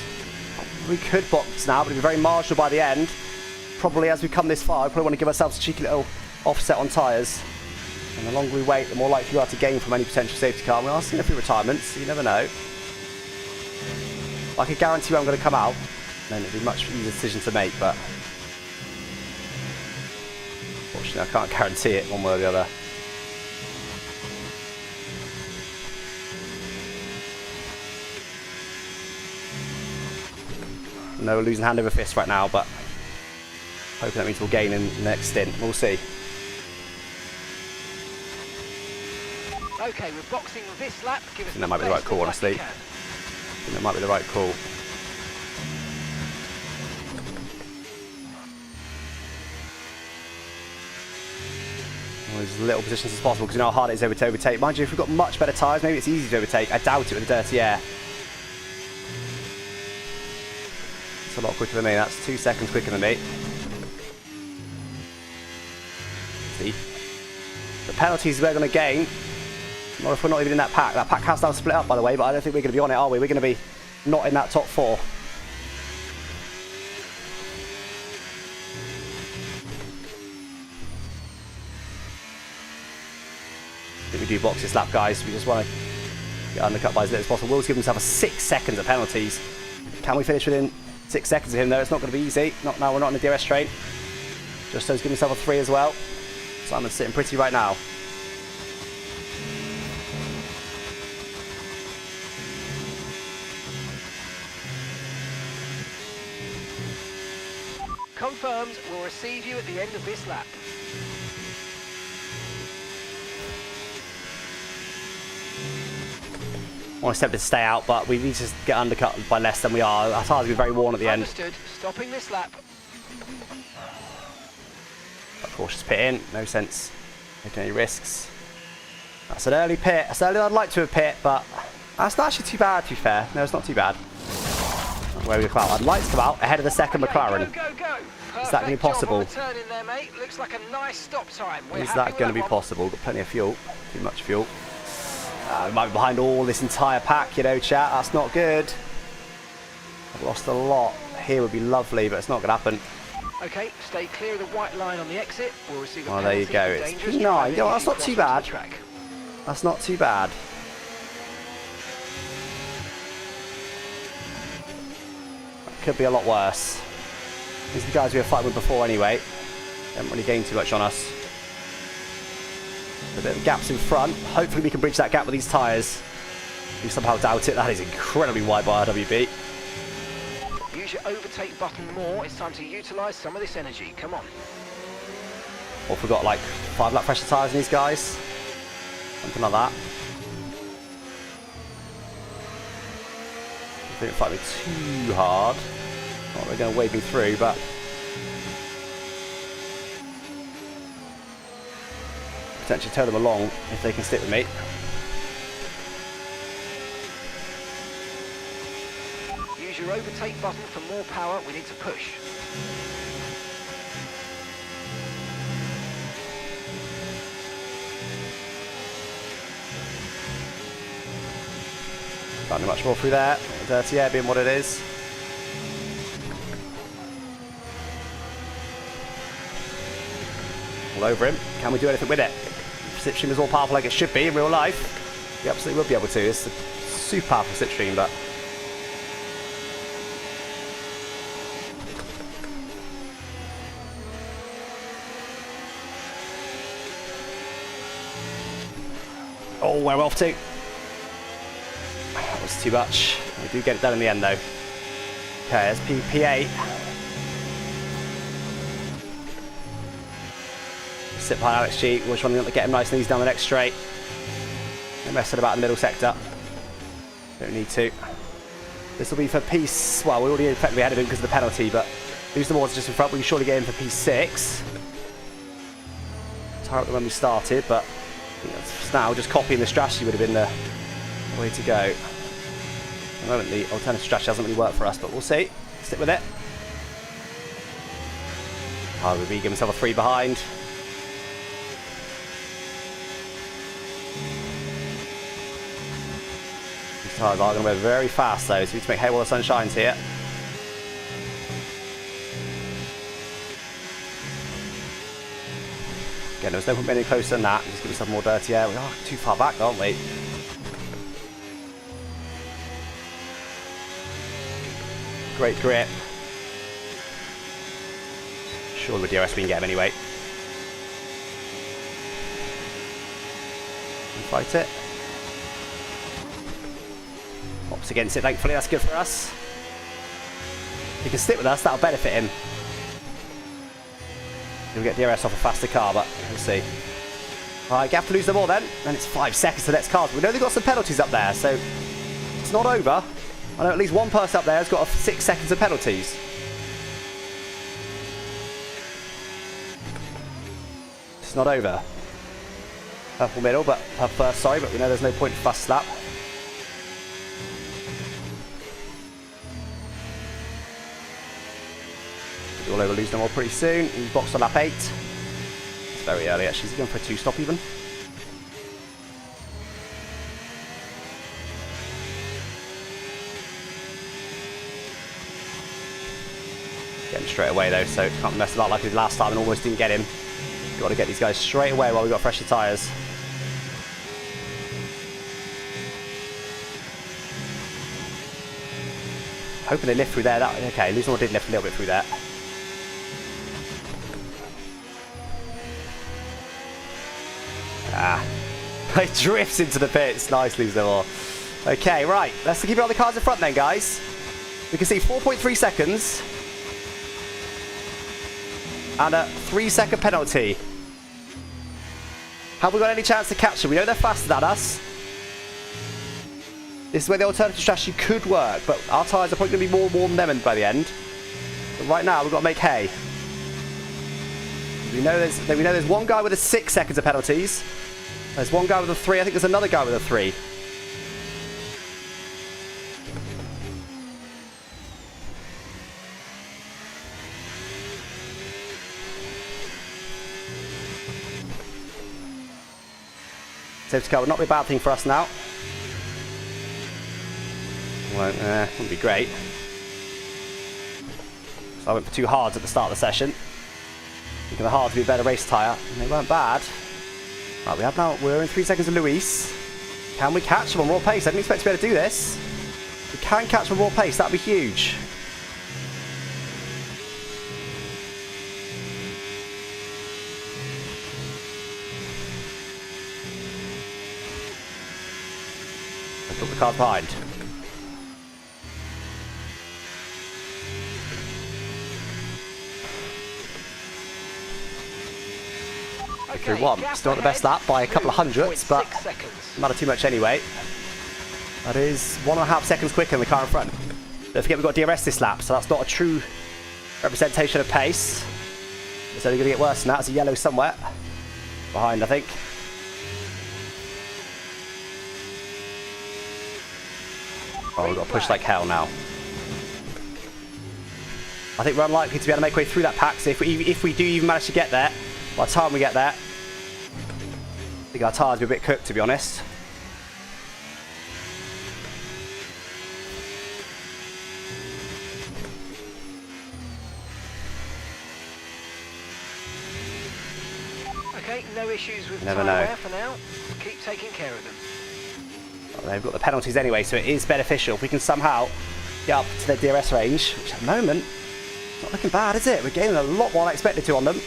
Speaker 1: we could box now, but it'll be very marginal by the end. Probably as we come this far, we probably want to give ourselves a cheeky little offset on tyres. And the longer we wait, the more likely we are to gain from any potential safety car. We are seeing a few retirements, so you never know. I could guarantee you I'm going to come out. Then it'd be a much easier decision to make, but unfortunately I can't guarantee it one way or the other. No, we're losing hand over fist right now, but hoping that means we'll gain in the next stint. We'll see.
Speaker 2: Okay, we're boxing this lap. Give us
Speaker 1: That might be the right call, honestly. I think that might be the right call. As little positions as possible, because you know how hard it is to overtake. Mind you, if we've got much better tyres, maybe it's easy to overtake. I doubt it with the dirty air. It's a lot quicker than me. That's 2 seconds quicker than me. See? The penalties we're going to gain. Not if we're not even in that pack. That pack has now split up, by the way, but I don't think we're going to be on it, are we? We're going to be not in that top 4. I think we do box this lap, guys. We just want to get undercut by as little as possible. Will's given himself a 6 seconds of penalties. Can we finish within 6 seconds of him, though? It's not going to be easy. Not now, we're not in the DRS train. Just so's giving himself a 3 as well. Simon's sitting pretty right now.
Speaker 2: Confirmed, we'll receive you at the end of this lap.
Speaker 1: I want to step to stay out, but we need to get undercut by less than we are. Our tyres will be very worn at the end.
Speaker 2: Understood. Stopping this lap.
Speaker 1: Cautious pit in, no sense taking any risks. That's an early pit. That's early I'd like to have pit, but that's not actually too bad, to be fair. No, it's not too bad. Where we come out? I'd like to come out ahead of the second McLaren.
Speaker 2: Go.
Speaker 1: Is that going to be possible?
Speaker 2: Turn in there, mate. Looks like a nice stop time.
Speaker 1: Is that going to be possible? Got plenty of fuel. Too much fuel. We might be behind all this entire pack, you know, chat. That's not good. I've lost a lot. Here would be lovely, but it's not going to happen.
Speaker 2: Okay, stay clear of the white line on the exit. We'll receive a penalty.
Speaker 1: There you go. It's P9. You know, that's not too bad. That's not too bad. That could be a lot worse. These are the guys we were fighting with before anyway. They haven't really gained too much on us. A bit of gaps in front. Hopefully we can bridge that gap with these tyres. You somehow doubt it. That is incredibly wide by RWB.
Speaker 2: Use your overtake button more. It's time to utilise some of this energy. Come on.
Speaker 1: Or if we've got like 5 lap pressure tyres in these guys. Something like that. I think it might be too hard. Not really going to wave me through, but potentially tow them along if they can stick with me.
Speaker 2: Use your overtake button for more power. We need to push.
Speaker 1: Can't do much more through there. Dirty air being what it is. All over him. Can we do anything with it? Slipstream is all powerful like it should be in real life. We absolutely would be able to. It's a super powerful slipstream, but oh, where we're off to. That was too much. We do get it done in the end, though. Okay, that's P8. Sit behind Alex G. We're just trying to get him nice and easy down the next straight. No messing about in the middle sector. Don't need to. This will be for P... Well, we already effectively had him because of the penalty, but who's the ones just in front? We can surely get in for P6. It's higher up than when we started, but now just copying the strategy would have been the way to go. At the moment, the alternative strategy hasn't really worked for us, but we'll see. Stick with it. RWB give himself a 3 behind. These tyres are going to go very fast, though, so we need to make hay while the sun shines here. Again, there's no point being any closer than that. Just give us some more dirty air. We are too far back, aren't we? Great grip. Sure, with DRS we can get him anyway. And fight it. Pops against it, thankfully. That's good for us. he can stick with us, that'll benefit him. He'll get DRS off a faster car, but we'll see. Alright, you have to lose them all then. Then it's 5 seconds to the next car. We know they've got some penalties up there, so it's not over. I know at least one person up there has got 6 seconds of penalties. It's not over. Purple middle, but first, sorry, but we know there's no point for fast slap. All over, lose them all pretty soon. He's boxed on lap 8. It's very early actually. He's going for a 2-stop even. Get him straight away though, so can't mess about like his last time and almost didn't get him. Got to get these guys straight away while we've got fresher tyres. Hoping they lift through there. Okay, Luzon did lift a little bit through there. Ah, it drifts into the pits. Nice, Luzon. Okay, right. Let's keep it on the cars in front then, guys. We can see 4.3 seconds. And a 3-second penalty. Have we got any chance to catch them? We know they're faster than us. This is where the alternative strategy could work, but our tyres are probably going to be more warm than them by the end. But right now, we've got to make hay. We know there's one guy with a 6 seconds of penalties. There's one guy with a 3. I think there's another guy with a 3. Safety car would not be a bad thing for us now. Wouldn't be great. So I went for 2 hards at the start of the session. Thinking the hard to be a better race tyre, and they weren't bad. Right, we're in 3 seconds of Luis. Can we catch them on raw pace? I didn't expect to be able to do this. We can catch them on raw pace, that'd be huge. I took the car behind. Through 1. Still not the best lap by a couple of hundredths, but doesn't matter too much anyway. That is 1.5 seconds quicker than the car in front. Don't forget we've got DRS this lap, so that's not a true representation of pace. It's only going to get worse than that. There's a yellow somewhere. Behind, I think. Oh, we've got to push like hell now. I think we're unlikely to be able to make our way through that pack, so if we do even manage to get there, by the time we get there, I think our tyres will be a bit cooked, to be honest.
Speaker 2: Okay, no issues with tyre wear for now. Keep taking care of them.
Speaker 1: Well, they've got the penalties anyway, so it is beneficial if we can somehow get up to their DRS range, which at the moment, not looking bad, is it? We're gaining a lot more than I expected to on them.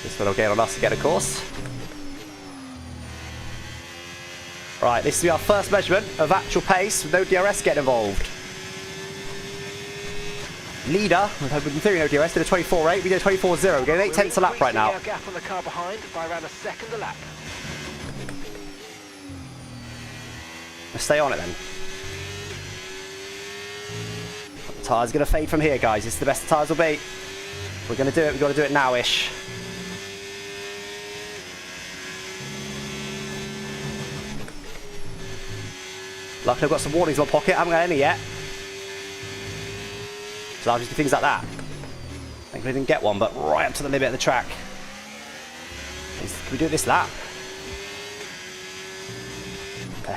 Speaker 1: This one will get on us again, of course. Right, this will be our first measurement of actual pace with no DRS getting involved. Leader, in theory no DRS, did a 24.8, we did a 24.0. We're getting 8 tenths a lap right now.
Speaker 2: Our gap on the car behind by around a second a lap.
Speaker 1: Let's stay on it then. The tyre's going to fade from here, guys. This is the best the tyres will be. If we're going to do it, we've got to do it now-ish. Luckily I've got some warnings in my pocket, I haven't got any yet. So I'll just do things like that. Thankfully I didn't get one, but right up to the limit of the track. Can we do it this lap?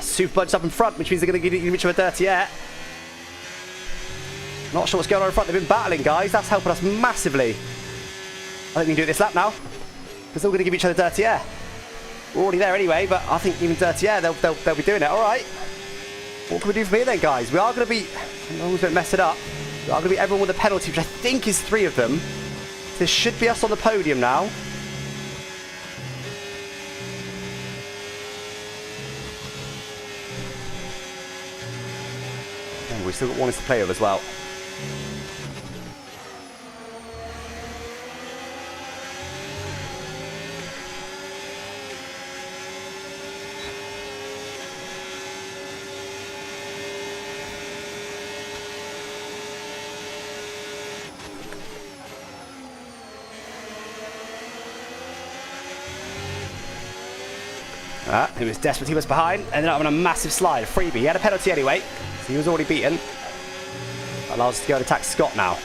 Speaker 1: Super bunch up in front, which means they're going to give each other dirty air. Not sure what's going on in front, they've been battling, guys. That's helping us massively. I think we can do it this lap now. They're still going to give each other dirty air. We're already there anyway, but I think even dirty air, they'll be doing it. All right. What can we do from here then, guys? We are going to be... As long as we don't mess it up. I'm going to be everyone with a penalty, which I think is 3 of them. This should be us on the podium now. And we've still got 1 to play with as well. He was desperate, he was behind, ended up on a massive slide, a freebie. He had a penalty anyway, so he was already beaten. Allows us to go and attack Scott now.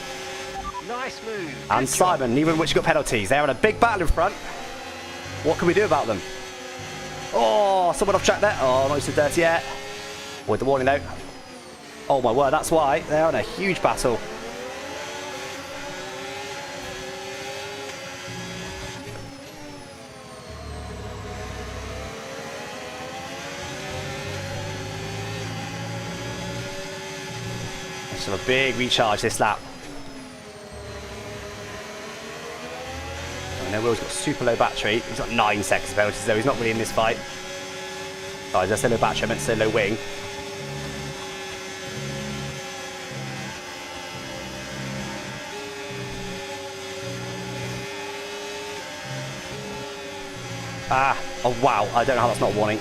Speaker 2: Nice move.
Speaker 1: And Simon, neither of which got penalties. They're on a big battle in front. What can we do about them? Oh, someone off track there. Oh, not so dirty yet. With the warning note. Oh my word, that's why. They're on a huge battle. A big recharge this lap. I know Will's got super low battery. He's got 9 seconds of penalties, though he's not really in this fight. Oh, I just said low battery, I meant to say low wing. Ah, oh wow, I don't know how that's not a warning.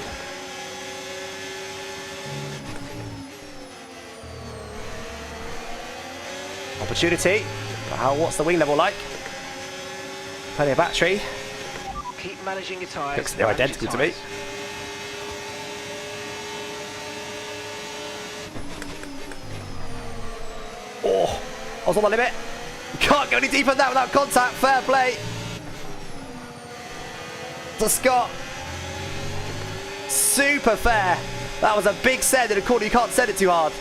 Speaker 1: Opportunity. What's the wing level like? Plenty of battery.
Speaker 2: Keep managing your tyres.
Speaker 1: Looks they're identical to me. Oh, I was on my limit. Can't go any deeper than that without contact. Fair play. To Scott. Super fair. That was a big send in a corner. You can't send it too hard.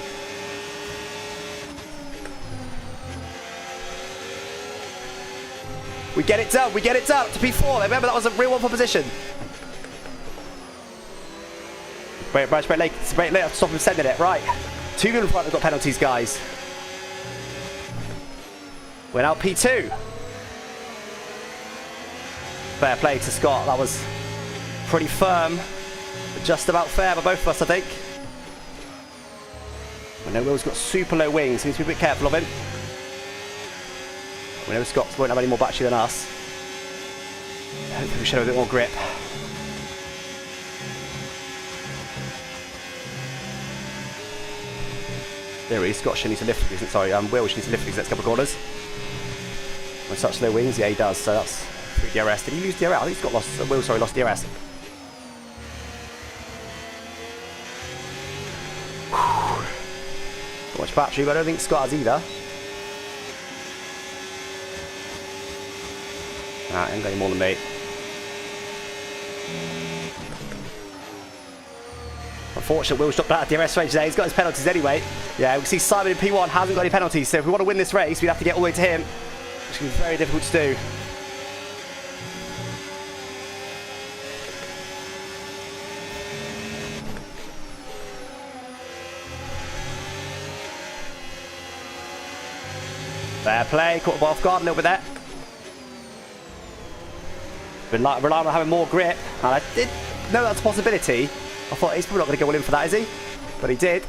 Speaker 1: We get it done, we get it done to P4. Remember, that was a real 1 for position. Brake late, stop him sending it. Right. 2 people in front have got penalties, guys. We're now P2. Fair play to Scott. That was pretty firm, but just about fair by both of us, I think. I know Will's got super low wings, so we need to be a bit careful of him. We know Scott won't have any more battery than us. Hopefully we should have a bit more grip. There he is. Scott should need to lift, isn't sorry, Will should need to lift these next couple of corners. With such low wings, yeah he does, so that's 3 DRS. Did he lose DRS? I think he's got lost, Will, sorry, lost DRS. Not much battery, but I don't think Scott has either. Nah, ain't got any more than me. Unfortunately, Will's dropped out of DRS range today. He's got his penalties anyway. Yeah, we can see Simon in P1 hasn't got any penalties, so if we want to win this race, we'd have to get all the way to him, which can be very difficult to do. Fair play, caught him off guard a little bit there. Been relying on having more grip, and I did know that's a possibility. I thought he's probably not going to go all in for that, is he? But he did.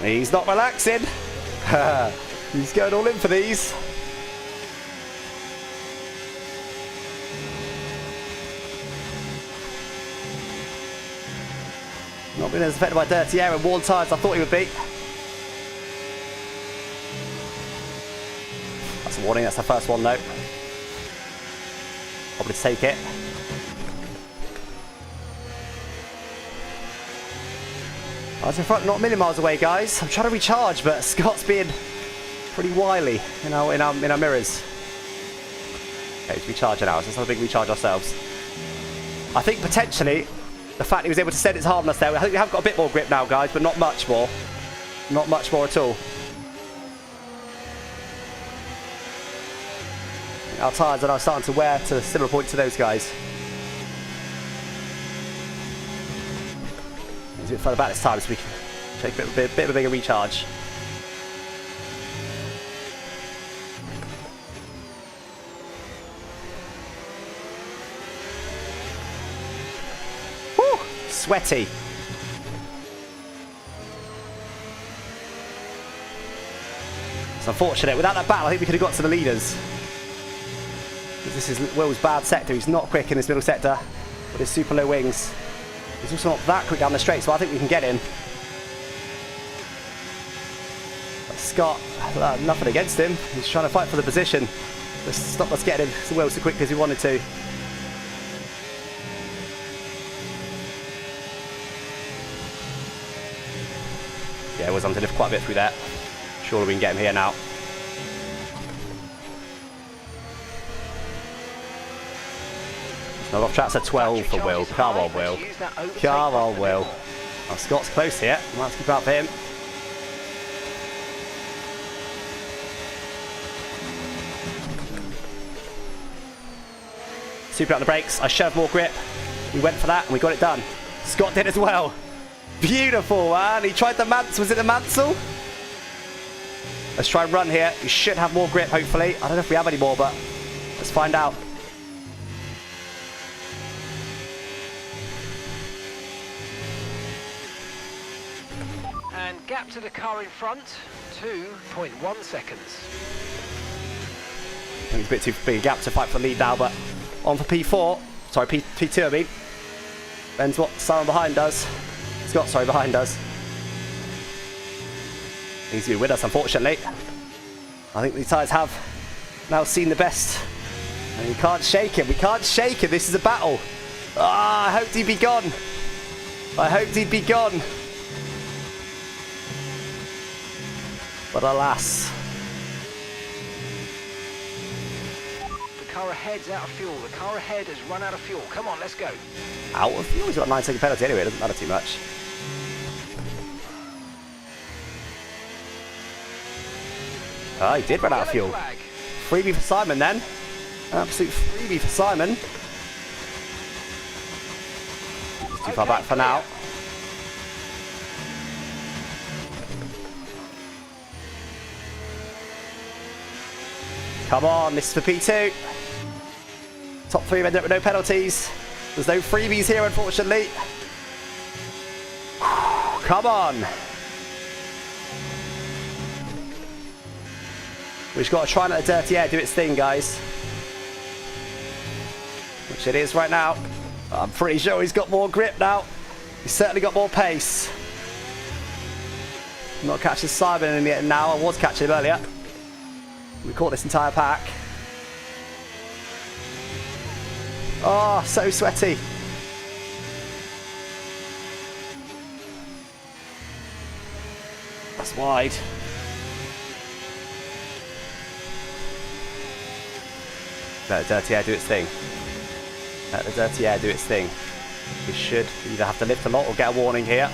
Speaker 1: He's not relaxing. He's going all in for these. Not being as affected by dirty air and worn tyres as I thought he would be. That's a warning, that's the first one though. Probably take it. I was in front, not a million miles away, guys. I'm trying to recharge, but Scott's being pretty wily in our mirrors. Okay, he's recharging now, so let's have a big recharge ourselves. I think potentially the fact he was able to send its hard on us there, I think we have got a bit more grip now, guys, but not much more. Not much more at all. Our tyres are now starting to wear to a similar point to those guys. It's a bit further back this time so we can take a bit of a bigger recharge. Woo! Sweaty. It's unfortunate. Without that battle, I think we could have got to the leaders. This is Will's bad sector. He's not quick in this middle sector with his super low wings. He's also not that quick down the straight, so I think we can get him. But Scott, nothing against him. He's trying to fight for the position. Just stop us getting him to Will so quickly as we wanted to. Yeah, Will's on to lift quite a bit through that. Surely we can get him here now. No, off track's a 12 for Will. Come on, Will. Come on, Will. Oh, Scott's close here. Might have to keep up for him. Super out the brakes. I shoved more grip. We went for that and we got it done. Scott did as well. Beautiful, man. He tried the Mansell. Was it the Mansell? Let's try and run here. We should have more grip, hopefully. I don't know if we have any more, but let's find out.
Speaker 2: And gap to the car in front, 2.1 seconds.
Speaker 1: I think it's a bit too big a gap to fight for the lead now, but on for P4. Sorry, P2, I mean. Depends what someone behind does. Scott, sorry, behind us. Needs to be with us, unfortunately. I think these tyres have now seen the best. And we can't shake him. We can't shake him. This is a battle. Ah, I hoped he'd be gone. I hoped he'd be gone. But alas.
Speaker 2: The car ahead's out of fuel. The car ahead has run out of fuel. Come on, let's go.
Speaker 1: Out of fuel? He's got a 9-second penalty anyway. It doesn't matter too much. Ah, he did run out of fuel. Freebie for Simon then. Absolute freebie for Simon. He's too far back for now. Come on, this is for P2. Top 3 ended up with no penalties. There's no freebies here, unfortunately. Come on. We've just got to try and let the dirty air do its thing, guys. Which it is right now. I'm pretty sure he's got more grip now. He's certainly got more pace. I'm not catching Simon in the end now. I was catching him earlier. We caught this entire pack. Oh, so sweaty. That's wide. Let the dirty air do its thing. Let the dirty air do its thing. We should either have to lift a lot or get a warning here.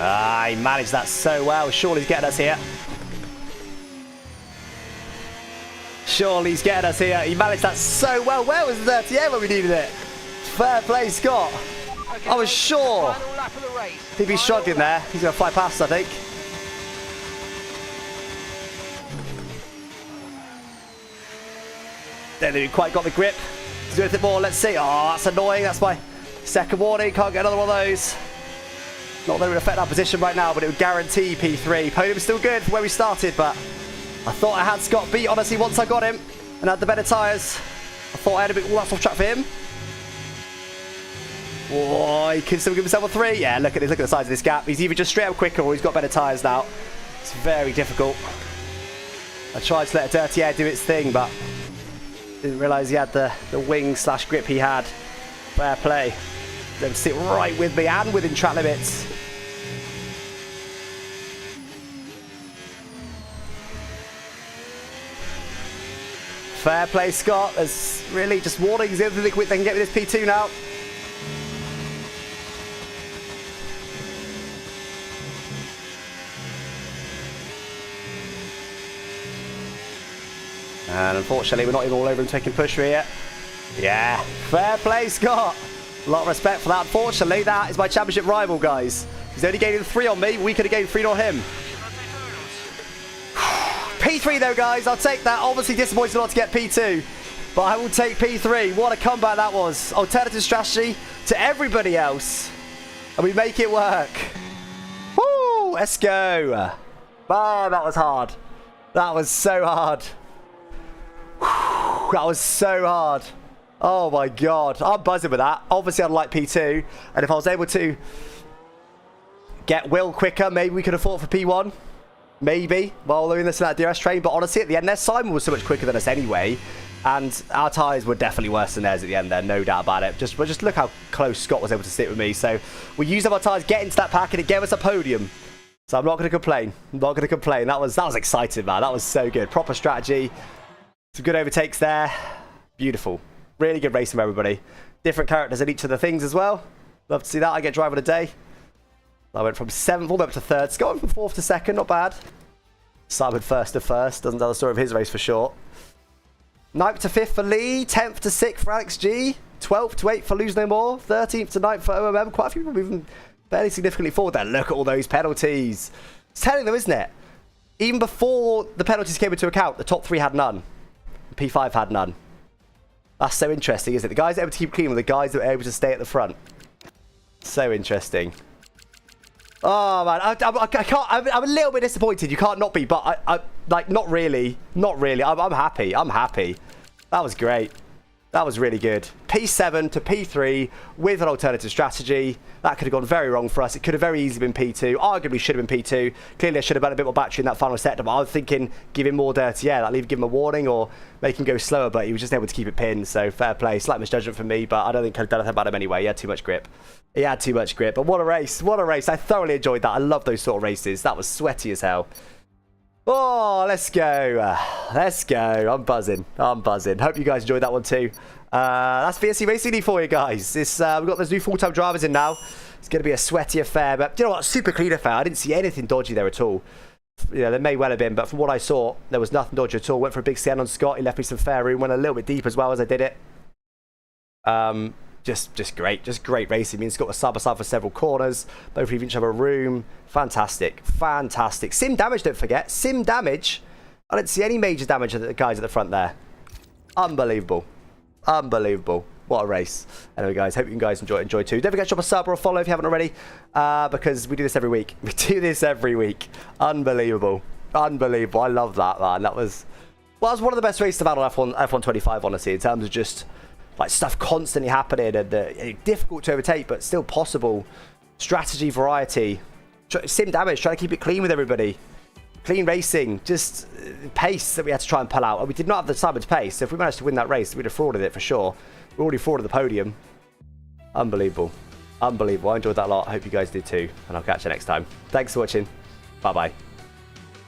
Speaker 1: Ah, he managed that so well. Surely he's getting us here. Surely he's getting us here. He managed that so well. Where was the dirty air when we needed it? Fair play, Scott. I was sure he'd be struggling there. He's going to fly past, I think. Don't think he quite got the grip. Let's do anything more. Let's see. Oh, that's annoying. That's my second warning. Can't get another one of those. Not that it would affect our position right now, but it would guarantee P3. Podium's still good for where we started, but I thought I had Scott beat, honestly, once I got him and had the better tyres. I thought I had a bit less off track for him. Oh, he can still give himself a 3. Yeah, look at this. Look at the size of this gap. He's either just straight up quicker or he's got better tyres now. It's very difficult. I tried to let dirty air do its thing, but didn't realise he had the wing / grip he had. Fair play. Them sit right with me and within track limits. Fair play, Scott. There's really just warnings in the quick they can get with this P2 now. And unfortunately, we're not even all over him taking push here. Yeah, fair play, Scott. A lot of respect for that. Unfortunately, that is my championship rival, guys. He's only gaining 3 on me. We could have gained 3 on him. P3 though, guys. I'll take that. Obviously disappointed not to get P2. But I will take P3. What a comeback that was. Alternative strategy to everybody else. And we make it work. Woo! Let's go. Oh, that was hard. That was so hard. That was so hard. Oh my god. I'm buzzing with that. Obviously, I'd like P2. And if I was able to get Will quicker, maybe we could have fought for P1. Maybe. While doing this in that DRS train. But honestly, at the end there, Simon was so much quicker than us anyway. And our tyres were definitely worse than theirs at the end there. No doubt about it. Just look how close Scott was able to sit with me. So we used up our tyres, get into that pack, and it gave us a podium. So I'm not going to complain. I'm not going to complain. That was exciting, man. That was so good. Proper strategy. Some good overtakes there. Beautiful. Really good racing for everybody. Different characters in each of the things as well. Love to see that. I get driver of the day. I went from 7th all the way up to 3rd. Scott went from 4th to 2nd. Not bad. Simon 1st to 1st. Doesn't tell the story of his race for short. 9th to 5th for Lee. 10th to 6th for Alex G. 12th to 8th for Lose No More. 13th to 9th for OMM. Quite a few people moving fairly significantly forward there. Look at all those penalties. It's telling them, isn't it? Even before the penalties came into account, the top 3 had none. P5 had none. That's so interesting, isn't it? The guys that are able to keep clean were the guys that were able to stay at the front. So interesting. Oh man, I can't. I'm a little bit disappointed. You can't not be, but I like not really, not really. I'm happy. I'm happy. That was great. That was really good. P7 to P3 with an alternative strategy. That could have gone very wrong for us. It could have very easily been P2. Arguably should have been P2. Clearly, I should have had a bit more battery in that final sector, but I was thinking give him more dirty air, like give him a warning or make him go slower, but he was just able to keep it pinned, so fair play. Slight misjudgment from me, but I don't think I could have done anything about him anyway. He had too much grip. He had too much grip, but what a race. What a race. I thoroughly enjoyed that. I love those sort of races. That was sweaty as hell. Oh, let's go. Let's go. I'm buzzing. I'm buzzing. Hope you guys enjoyed that one too. That's VSE Racing for you guys. We've got those new full-time drivers in now. It's going to be a sweaty affair, but you know what? Super clean affair. I didn't see anything dodgy there at all. You know, there may well have been, but from what I saw, there was nothing dodgy at all. Went for a big scan on Scott. He left me some fair room. Went a little bit deep as well as I did it. Just great. Just great racing. Me and Scott were side by side for several corners. Both leaving each other room. Fantastic. Fantastic. Sim damage, don't forget. Sim damage. I didn't see any major damage of the guys at the front there. Unbelievable. Unbelievable. What a race. Anyway, guys, hope you guys enjoy too. Don't forget to drop a sub or a follow if you haven't already, because we do this every week. We do this every week. Unbelievable. Unbelievable. I love that, man. That was one of the best races I've had on F1 25, honestly, in terms of just like stuff constantly happening and difficult to overtake, but still possible. Strategy, variety, sim damage, trying to keep it clean with everybody. Clean racing, just pace that we had to try and pull out. And we did not have the Simon's pace, so if we managed to win that race, we'd have frauded it for sure. We already frauded the podium. Unbelievable. Unbelievable. I enjoyed that a lot. I hope you guys did too. And I'll catch you next time. Thanks for watching. Bye-bye.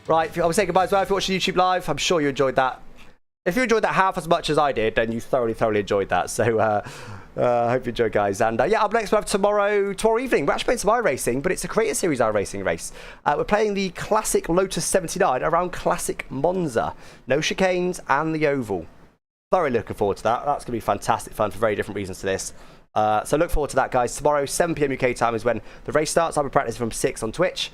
Speaker 1: Right, I will say goodbye as well. If you're watching YouTube Live, I'm sure you enjoyed that. If you enjoyed that half as much as I did, then you thoroughly enjoyed that. So, I hope you enjoyed, guys. And yeah, up next we have tomorrow evening. We're actually playing some iRacing, but it's a Creator Series iRacing race. We're playing the classic Lotus 79 around classic Monza. No chicanes and the oval. Thoroughly looking forward to that. That's going to be fantastic fun for very different reasons to this. So look forward to that, guys. Tomorrow, 7 PM UK time is when the race starts. I'll be practicing from 6 on Twitch.